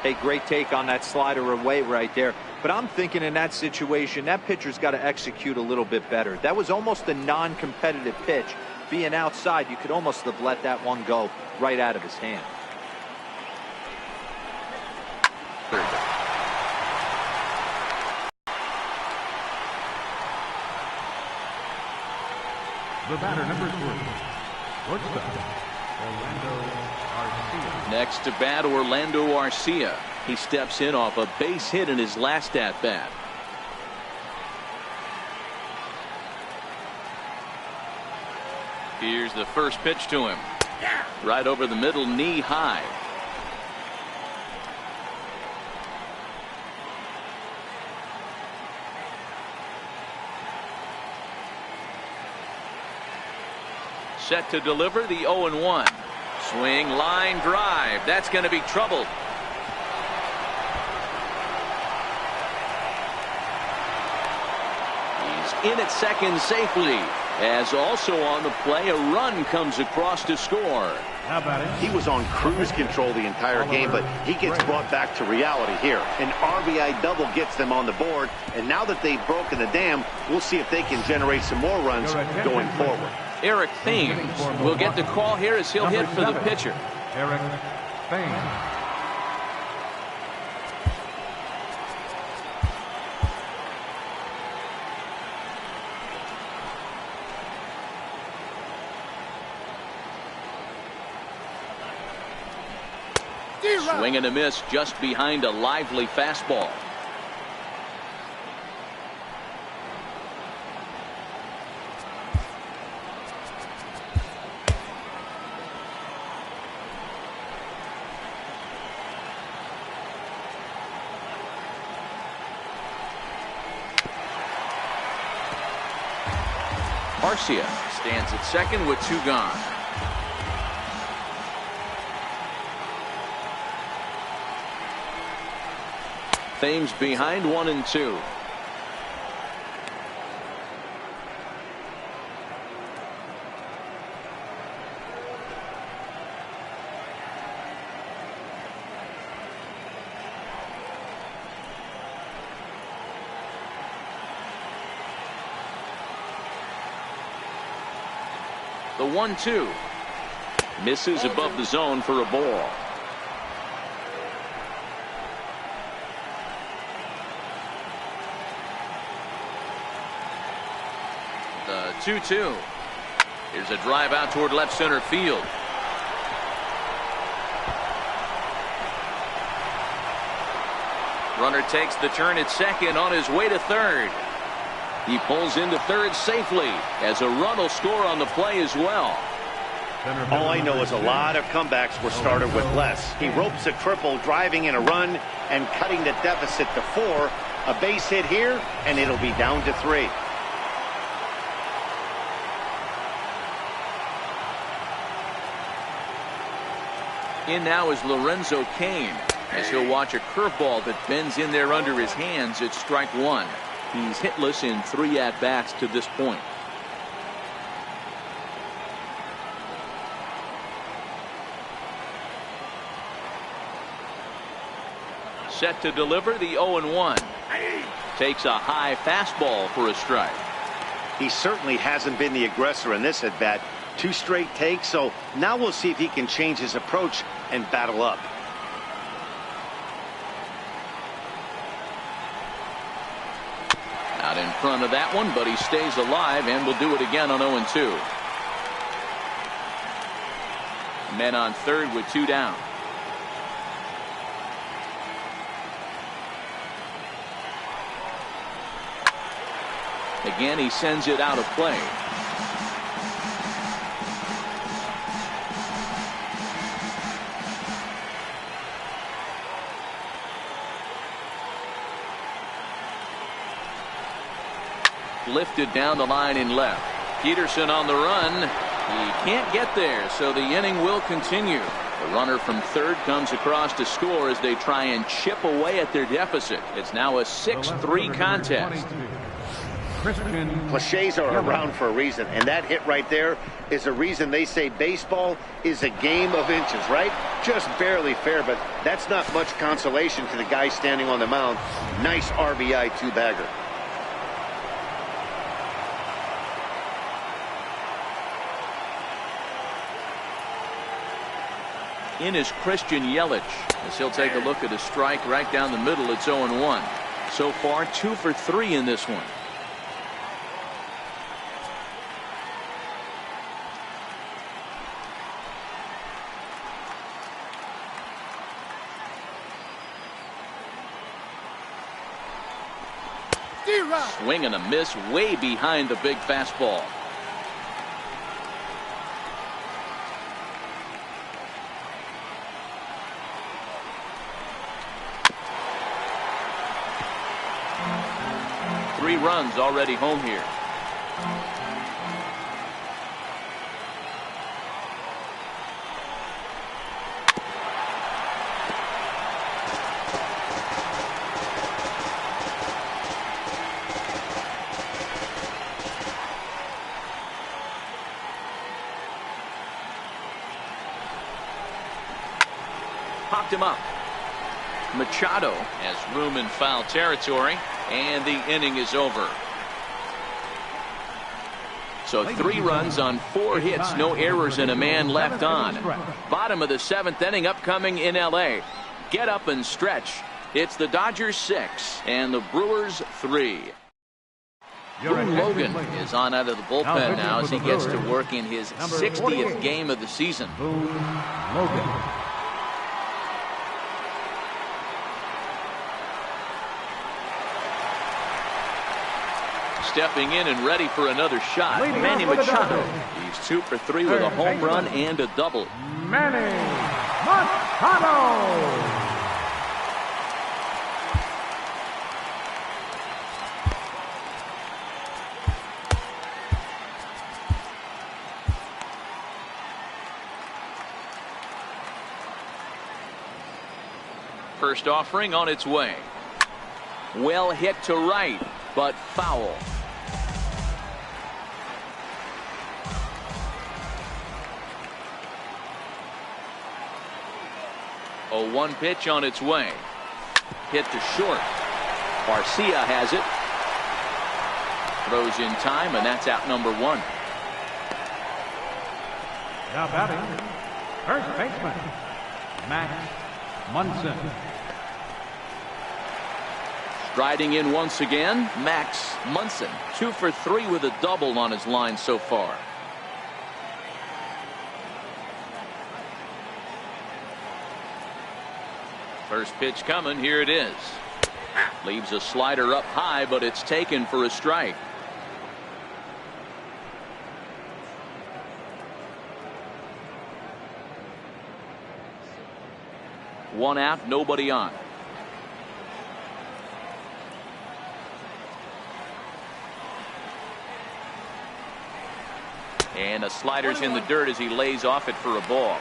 A great take on that slider away right there. But I'm thinking in that situation, that pitcher's got to execute a little bit better. That was almost a non-competitive pitch. Being outside, you could almost have let that one go right out of his hand.
The batter, number 3, shortstop, Orlando Arcia.
Next to bat, Orlando Arcia. He steps in off a base hit in his last at-bat. Here's the first pitch to him. Right over the middle, knee high. Set to deliver the 0-1. Swing, line drive. That's going to be trouble. He's in at second safely. As also on the play, a run comes across to score.
How about it?
He was on cruise control the entire game, but he gets brought back to reality here. An RBI double gets them on the board, and now that they've broken the dam, we'll see if they can generate some more runs going forward.
Eric Thames will get the call here as he'll hit for the pitcher.
Eric Thames.
Swing and a miss just behind a lively fastball. Arcia stands at second with 2 gone. Thames behind 1-2. The 1-2 misses above the zone for a ball. The 2-2. Here's a drive out toward left center field. Runner takes the turn at second on his way to third. He pulls into third safely as a run will score on the play as well.
All I know is a lot of comebacks were started with less. He ropes a triple, driving in a run and cutting the deficit to 4. A base hit here, and it'll be down to 3.
In now is Lorenzo Cain, as he'll watch a curveball that bends in there under his hands at strike 1. He's hitless in 3 at-bats to this point. Set to deliver the 0-1. Takes a high fastball for a strike.
He certainly hasn't been the aggressor in this at-bat. 2 straight takes, so now we'll see if he can change his approach and battle up.
Out in front of that one, but he stays alive and will do it again on 0-2. Men on third with 2 down. Again, he sends it out of play. Lifted down the line in left. Peterson on the run. He can't get there, so the inning will continue. The runner from third comes across to score as they try and chip away at their deficit. It's now a 6-3 contest.
Cliches are around for a reason, and that hit right there is a reason they say baseball is a game of inches, right? Just barely fair, but that's not much consolation to the guy standing on the mound. Nice RBI two-bagger.
In is Christian Yelich, as he'll take a look at a strike right down the middle. It's 0-1. So far 2 for 3 in this one. Swing and a miss way behind the big fastball. Three runs already home here. Popped him up. Machado has room in foul territory, and the inning is over. So 3 runs on 4 hits, no errors, and a man left on. Bottom of the 7th inning upcoming in L.A. Get up and stretch. It's the Dodgers 6 and the Brewers 3. Boone Logan is on out of the bullpen now as he gets to work in his 60th game of the season.
Boone Logan.
Stepping in and ready for another shot, Manny Machado. He's 2 for 3 with a home run and a double.
Manny Machado.
First offering on its way. Well hit to right, but foul. A 1 pitch on its way. Hit to short. Garcia has it. Throws in time, and that's out number 1.
Now batting, first baseman, Max Munson.
Striding in once again, Max Munson. 2 for 3 with a double on his line so far. First pitch coming. Here it is. Leaves a slider up high, but it's taken for a strike. One out, nobody on. And a slider's in the dirt as he lays off it for a ball.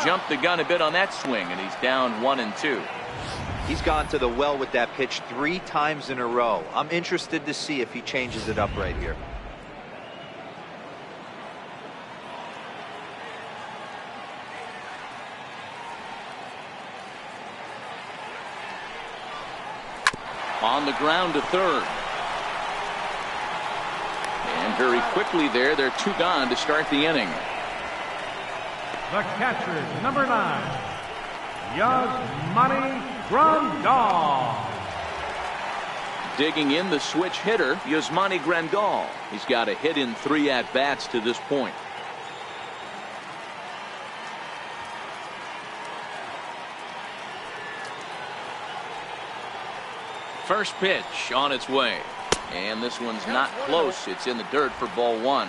Jumped the gun a bit on that swing, and he's down 1-2.
He's gone to the well with that pitch 3 times in a row. I'm interested to see if he changes it up right here.
On the ground to third. And And very quickly there, they're 2 gone to start the inning.
The catcher, number 9, Yasmani Grandal.
Digging in, the switch hitter, Yasmani Grandal. He's got a hit in 3 at-bats to this point. First pitch on its way. And this one's not close. It's in the dirt for ball 1.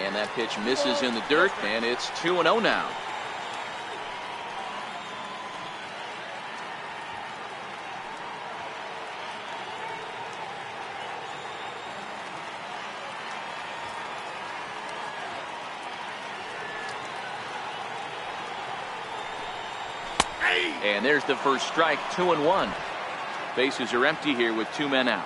And that pitch misses in the dirt, and it's 2-0 now. And there's the first strike, 2-1. Bases are empty here with 2 men out.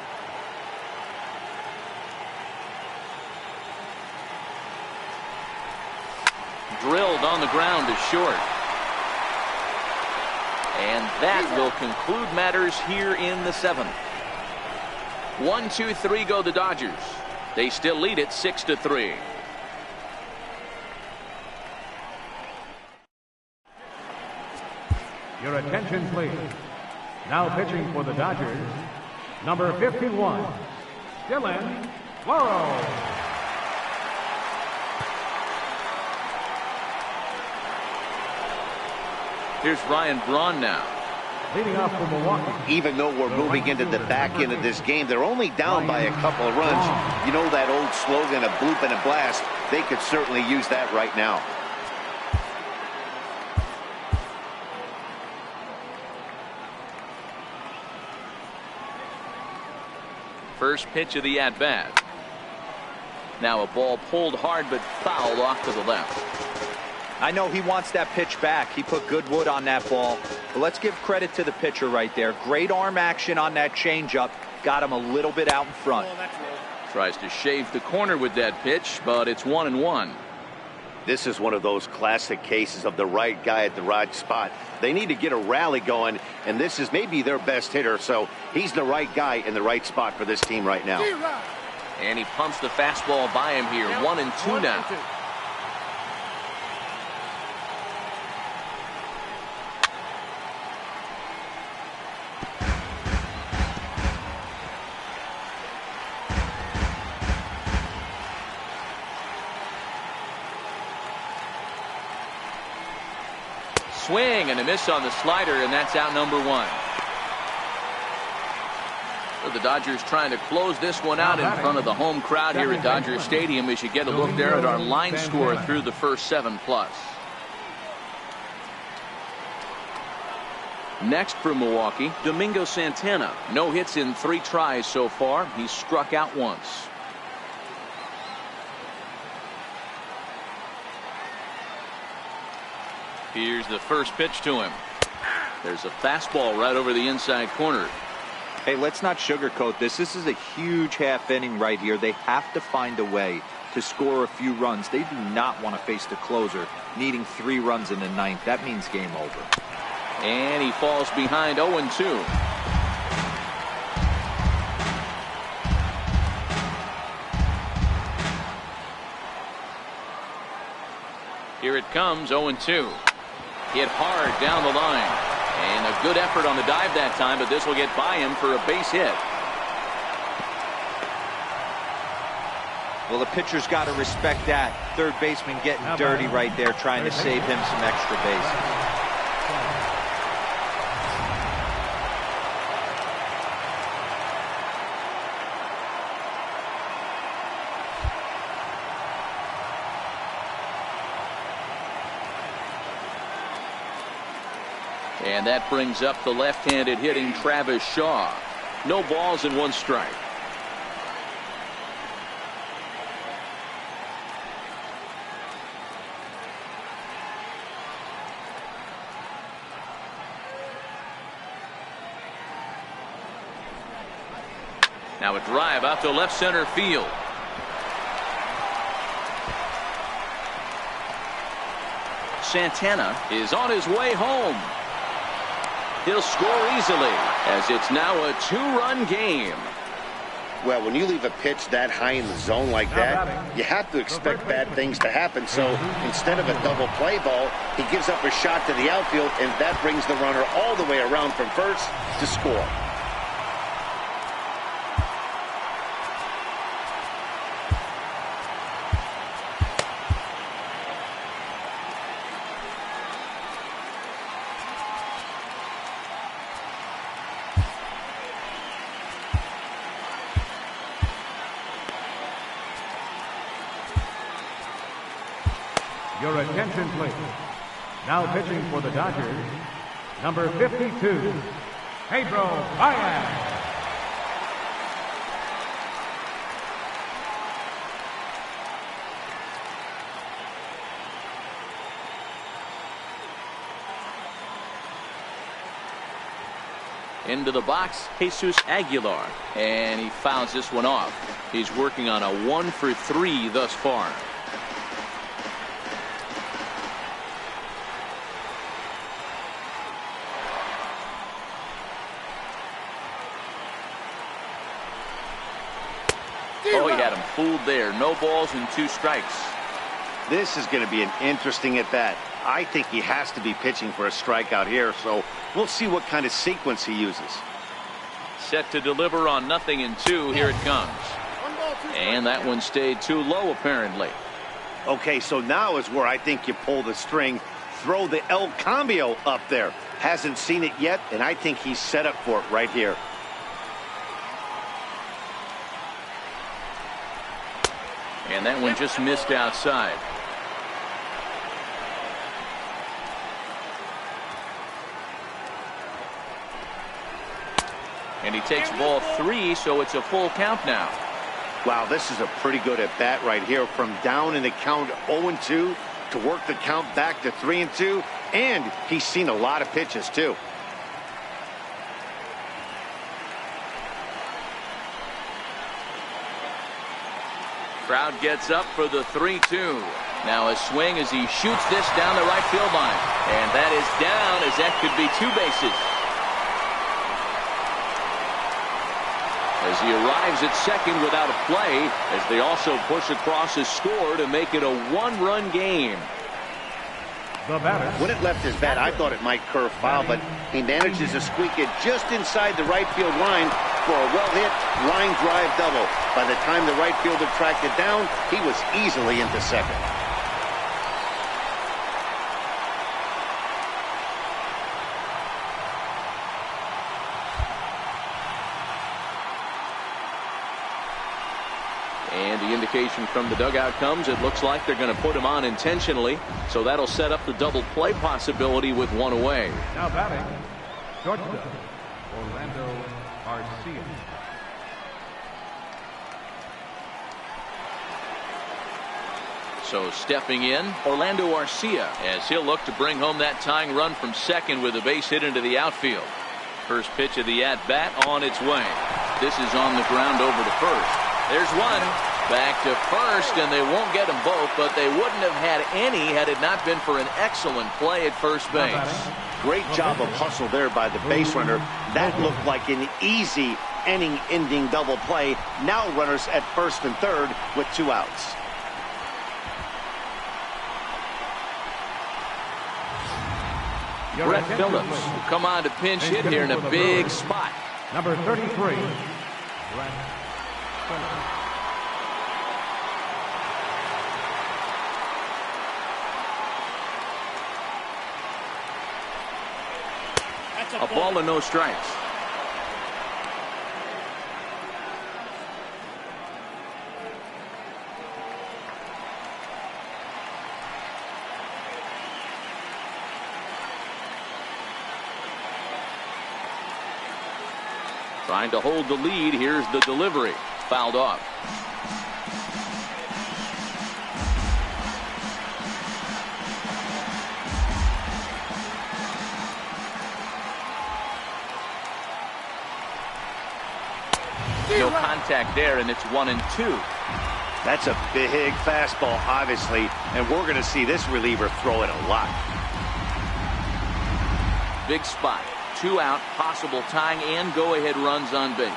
Drilled on the ground to short. And that will conclude matters here in the 7th. 1-2-3 go the Dodgers. They still lead it 6-3.
Your attention, please. Now pitching for the Dodgers, number 51, Dylan Floro.
Here's Ryan Braun now.
Leading off for Milwaukee.
Even though we're moving into the back end of this game, they're only down by a couple of runs. You know that old slogan, a bloop and a blast. They could certainly use that right now.
First pitch of the at-bat. Now a ball pulled hard but fouled off to the left.
I know he wants that pitch back. He put good wood on that ball. But let's give credit to the pitcher right there. Great arm action on that changeup. Got him a little bit out in front.
Tries to shave the corner with that pitch, but it's 1-1.
This is one of those classic cases of the right guy at the right spot. They need to get a rally going, and this is maybe their best hitter, so he's the right guy in the right spot for this team right now.
And he pumps the fastball by him here. 1-2 now. Swing and a miss on the slider, and that's out number 1. So the Dodgers trying to close this one out in front of the home crowd here at Dodger Stadium as you get a look there at our line score through the first 7+. Next for Milwaukee, Domingo Santana. No hits in 3 tries so far. He's struck out once. Here's the first pitch to him. There's a fastball right over the inside corner.
Hey, let's not sugarcoat this. This is a huge half inning right here. They have to find a way to score a few runs. They do not want to face the closer needing 3 runs in the 9th. That means game over.
And he falls behind 0-2. Here it comes, 0-2. Hit hard down the line. And a good effort on the dive that time, but this will get by him for a base hit.
Well, the pitcher's got to respect that. Third baseman getting dirty right there, trying to save him some extra bases.
And that brings up the left-handed hitting Travis Shaw. No balls and 1 strike. Now a drive out to left center field. Santana is on his way home. He'll score easily, as it's now a 2-run game.
Well, when you leave a pitch that high in the zone like that, you have to expect bad things to happen. So instead of a double play ball, he gives up a shot to the outfield, and that brings the runner all the way around from first to score.
Your attention, please. Now pitching for the Dodgers, number 52, Pedro Baez.
Into the box, Jesus Aguilar, and he fouls this one off. He's working on a 1-for-3 thus far. Oh, he had him fooled there. No balls and 2 strikes.
This is going to be an interesting at-bat. I think he has to be pitching for a strikeout here, so we'll see what kind of sequence he uses.
Set to deliver on 0-2. Here it comes. And that one stayed too low, apparently.
Okay, so now is where I think you pull the string. Throw the El Cambio up there. Hasn't seen it yet, and I think he's set up for it right here.
And that one just missed outside. And he takes ball 3, so it's a full count now.
Wow, this is a pretty good at-bat right here. From down in the count 0-2 to work the count back to 3-2. And he's seen a lot of pitches, too.
Crowd gets up for the 3-2. Now a swing as he shoots this down the right field line. And that is down, as that could be 2 bases. As he arrives at second without a play, as they also push across a score to make it a 1-run game.
The batter.
When it left his bat, I thought it might curve foul, but he manages to squeak it just inside the right field line for a well-hit line drive double. By the time the right fielder tracked it down, he was easily into second.
And the indication from the dugout comes, it looks like they're going to put him on intentionally. So that'll set up the double play possibility with 1 away.
Now batting, shortstop, Orlando Garcia.
So stepping in, Orlando Garcia, as he'll look to bring home that tying run from second with a base hit into the outfield. First pitch of the at-bat on its way. This is on the ground over to first. There's one. Back to first, and they won't get them both, but they wouldn't have had any had it not been for an excellent play at first base.
Great job of hustle there by the base runner. That looked like an easy inning-ending double play. Now runners at first and third with 2 outs.
Brett Phillips will come on to pinch hit here in a big spot.
Number 33, Brett Phillips.
A ball and no strikes. Trying to hold the lead. Here's the delivery. Fouled off. No contact there, and it's 1-2.
That's a big fastball, obviously, and we're going to see this reliever throw it a lot.
Big spot. 2 out, possible tying and go-ahead runs on base.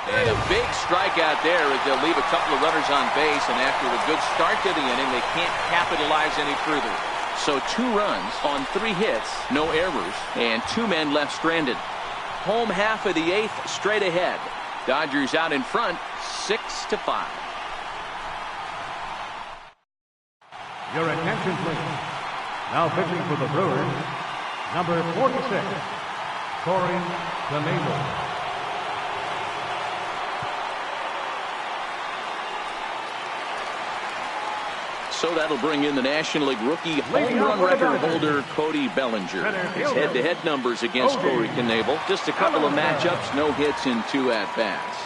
And a big strikeout there as they'll leave a couple of runners on base, and after a good start to the inning, they can't capitalize any further. So 2 runs on 3 hits, no errors, and 2 men left stranded. Home half of the 8th straight ahead. Dodgers out in front, 6-5.
Your attention, please. Now pitching for the Brewers, number 46, Corey Knebel.
So that'll bring in the National League rookie home run record holder Cody Bellinger. His head-to-head numbers against Corey Knebel. Just a couple of matchups, no hits in 2 at-bats.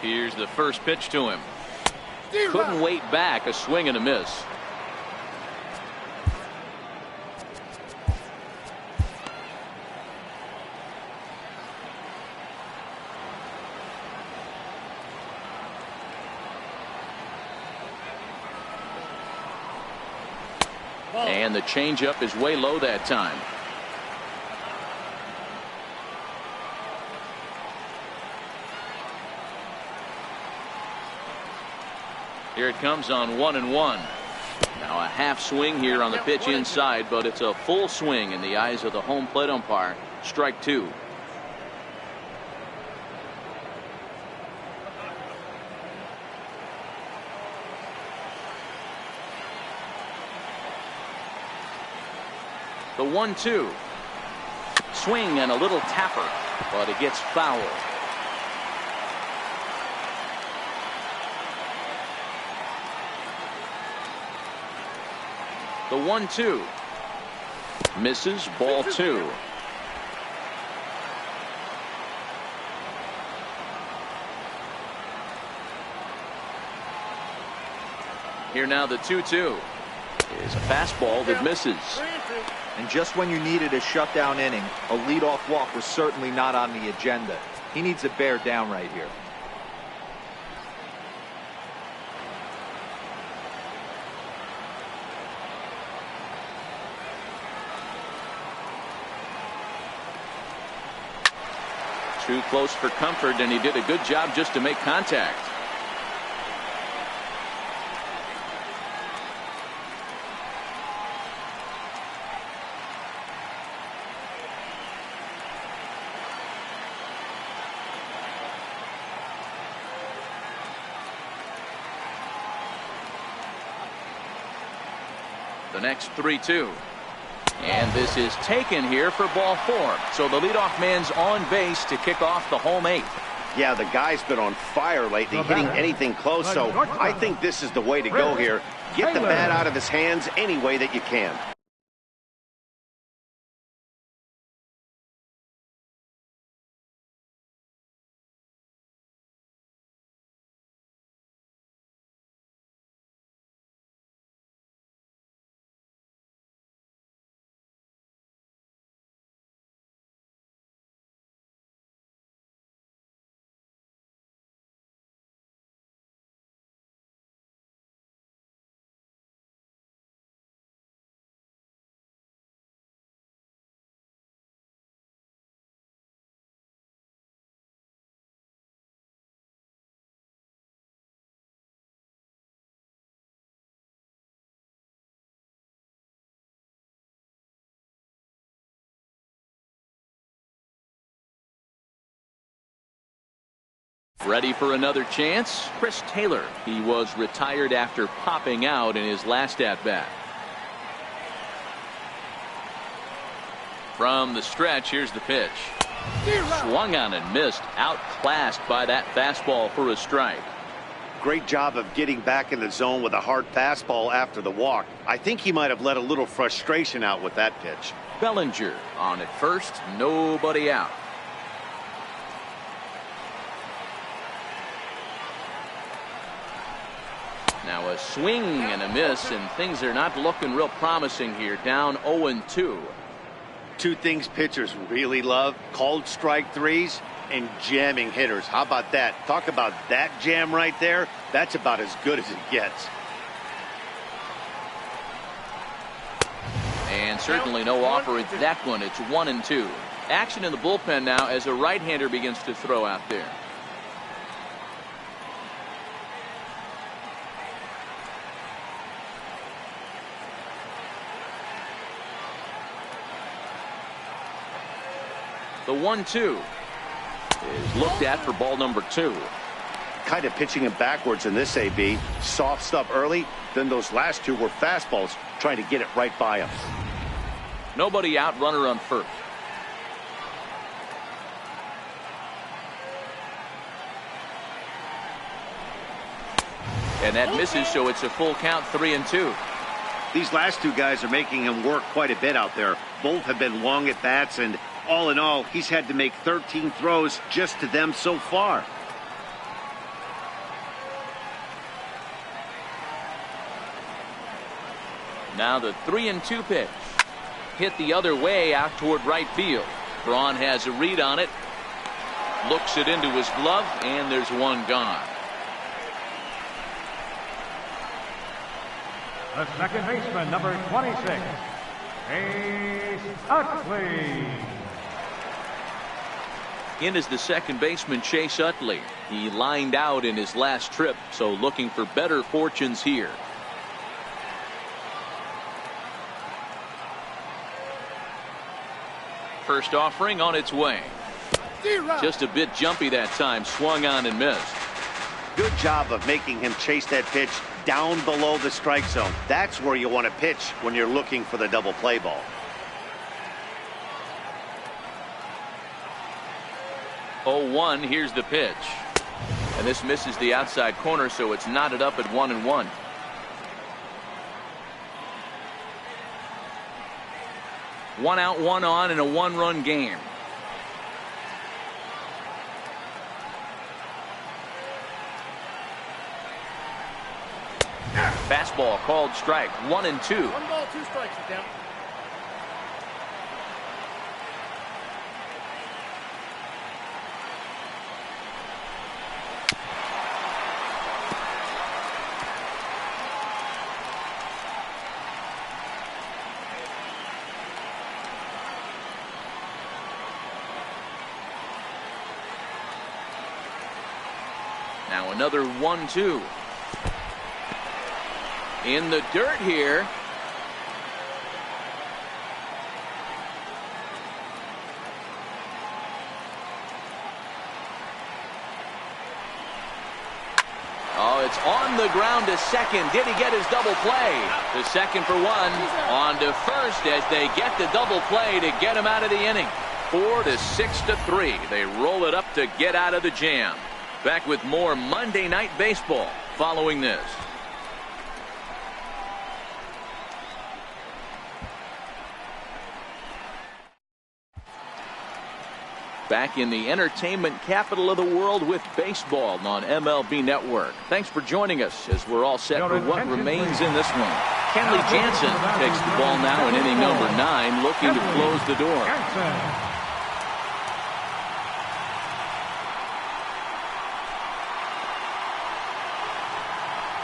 Here's the first pitch to him. Couldn't wait back, a swing and a miss. And the changeup is way low that time. Here it comes on 1-1. Now a half swing here on the pitch inside, but it's a full swing in the eyes of the home plate umpire. Strike 2. The 1-2. Swing and a little tapper, but it gets foul. The 1-2. Misses, ball 2. Here now the 2-2. Is a fastball that misses.
And just when you needed a shutdown inning, a leadoff walk was certainly not on the agenda. He needs to bear down right here.
Too close for comfort, and he did a good job just to make contact. The next 3-2. And this is taken here for ball 4. So the leadoff man's on base to kick off the home 8th.
Yeah, the guy's been on fire lately, hitting anything close, so I think this is the way to go here. Get the bat out of his hands any way that you can.
Ready for another chance? Chris Taylor. He was retired after popping out in his last at-bat. From the stretch, here's the pitch. Swung on and missed. Outclassed by that fastball for a strike.
Great job of getting back in the zone with a hard fastball after the walk. I think he might have let a little frustration out with that pitch.
Bellinger on at first, nobody out. Now a swing and a miss, and things are not looking real promising here. Down 0-2.
Two things pitchers really love: called strike threes and jamming hitters. How about that? Talk about that jam right there. That's about as good as it gets.
And certainly no offer at that one. It's 1-2. Action in the bullpen now as a right-hander begins to throw out there. The 1-2 is looked at for ball number 2.
Kind of pitching him backwards in this AB. Soft stuff early, then those last two were fastballs, trying to get it right by him.
Nobody out, runner on first. And that misses, so it's a full count, 3-2.
These last two guys are making him work quite a bit out there. Both have been long at bats, and all in all, he's had to make 13 throws just to them so far.
Now the 3-2 pitch. Hit the other way out toward right field. Braun has a read on it. Looks it into his glove, and there's one gone.
The second baseman, number 26, Ace Utley.
In is the second baseman, Chase Utley. He lined out in his last trip, so looking for better fortunes here. First offering on its way. Just a bit jumpy that time, swung on and missed.
Good job of making him chase that pitch down below the strike zone. That's where you want to pitch when you're looking for the double play ball.
Oh, 1, here's the pitch. And this misses the outside corner, so it's knotted up at 1-1. One out, one on in a one-run game. Fastball called strike, 1-2.
1 ball, 2 strikes, you count.
Now another 1-2. In the dirt here. Oh, it's on the ground to second. Did he get his double play? The second for 1. On to first as they get the double play to get him out of the inning. 4-6-3. They roll it up to get out of the jam. Back with more Monday Night Baseball following this. Back in the entertainment capital of the world with baseball on MLB Network. Thanks for joining us as we're all set for what remains in this one. Kenley Jansen takes the ball now in inning number 9, looking to close the door.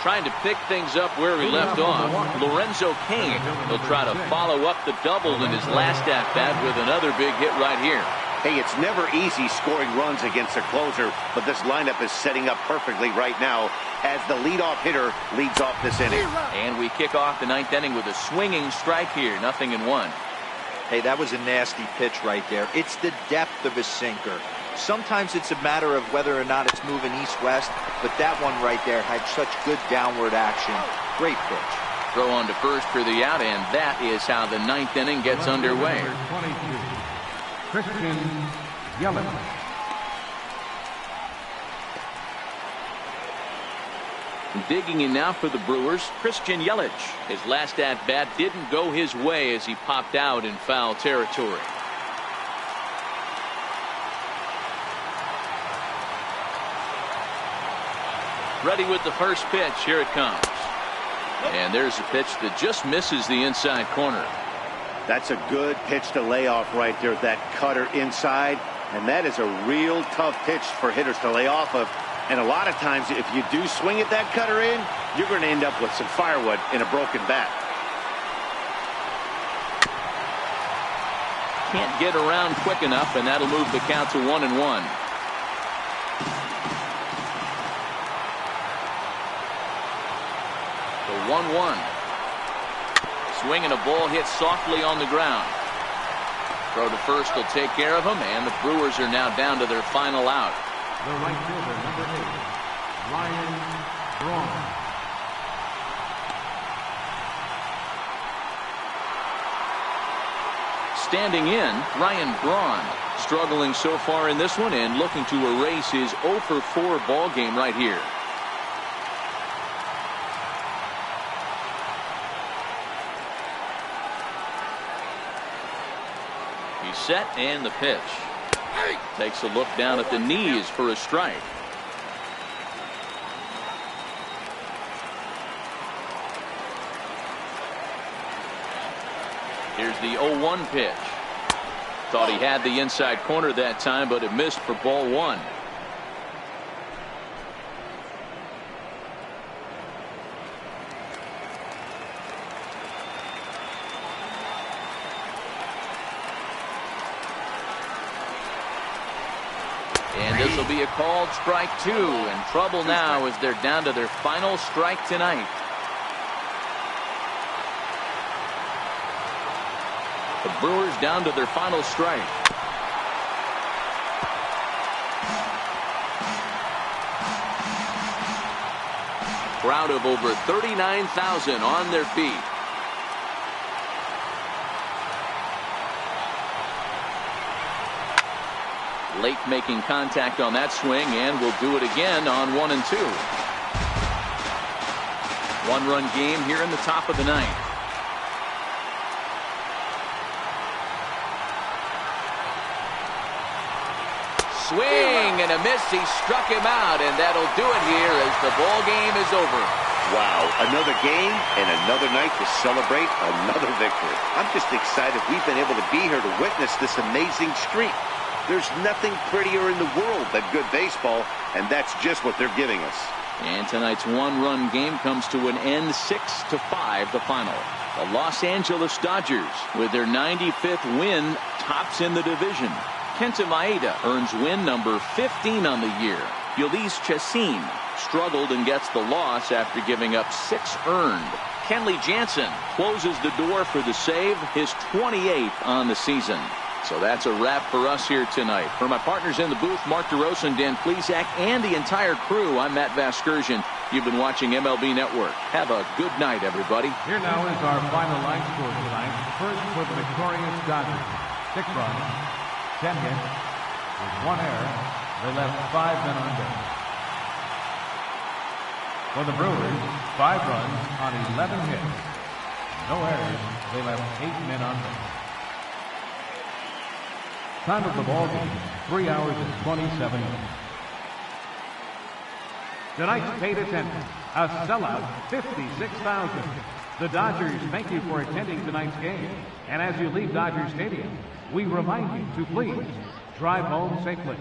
Trying to pick things up where we left off. Lorenzo Cain will try to follow up the double in his last at-bat with another big hit right here.
Hey, it's never easy scoring runs against a closer, but this lineup is setting up perfectly right now as the leadoff hitter leads off this inning.
And we kick off the 9th inning with a swinging strike here, 0-1.
Hey, that was a nasty pitch right there. It's the depth of a sinker. Sometimes it's a matter of whether or not it's moving east-west, but that one right there had such good downward action. Great pitch.
Throw on to first for the out, and that is how the 9th inning gets underway.
Christian Yelich.
Digging in now for the Brewers, Christian Yelich. His last at-bat didn't go his way as he popped out in foul territory. Ready with the first pitch. Here it comes. And there's a pitch that just misses the inside corner.
That's a good pitch to lay off right there, that cutter inside. And that is a real tough pitch for hitters to lay off of. And a lot of times, if you do swing at that cutter in, you're going to end up with some firewood in a broken bat.
can't get around quick enough, and that'll move the count to 1-1. The 1-1. Swing and a ball hit softly on the ground. Throw to first will take care of him, and the Brewers are now down to their final out.
The right fielder, number 8, Ryan Braun.
Standing in, Ryan Braun, struggling so far in this one and looking to erase his 0-for-4 ball game right here. He's set, and the pitch. Takes a look down at the knees for a strike. Here's the 0-1 pitch. Thought he had the inside corner that time, but it missed for ball 1. And this will be a called strike 2, and trouble now as they're down to their final strike tonight. The Brewers down to their final strike. Crowd of over 39,000 on their feet. Lake making contact on that swing, and will do it again on 1 and 2. One-run game here in the top of the 9th. Swing and a miss. He struck him out, and that'll do it here as the ball game is over.
Wow, another game and another night to celebrate another victory. I'm just excited we've been able to be here to witness this amazing streak. There's nothing prettier in the world than good baseball, and that's just what they're giving us.
And tonight's one-run game comes to an end, 6-5 the final. The Los Angeles Dodgers, with their 95th win, tops in the division. Kenta Maeda earns win number 15 on the year. Ulysses Chacin struggled and gets the loss after giving up 6 earned. Kenley Jansen closes the door for the save, his 28th on the season. So that's a wrap for us here tonight. For my partners in the booth, Mark DeRosa and Dan Plesac, and the entire crew, I'm Matt Vasgersian. You've been watching MLB Network. Have a good night, everybody.
Here now is our final line score tonight. First for the victorious Dodgers, 6 runs, 10 hits, with 1 error. They left 5 men on base. For the Brewers, 5 runs on 11 hits. No errors. They left 8 men on base. Time of the ball game, 3 hours and 27 minutes. Tonight's paid attendance, a sellout 56,000. The Dodgers thank you for attending tonight's game. And as you leave Dodger Stadium, we remind you to please drive home safely.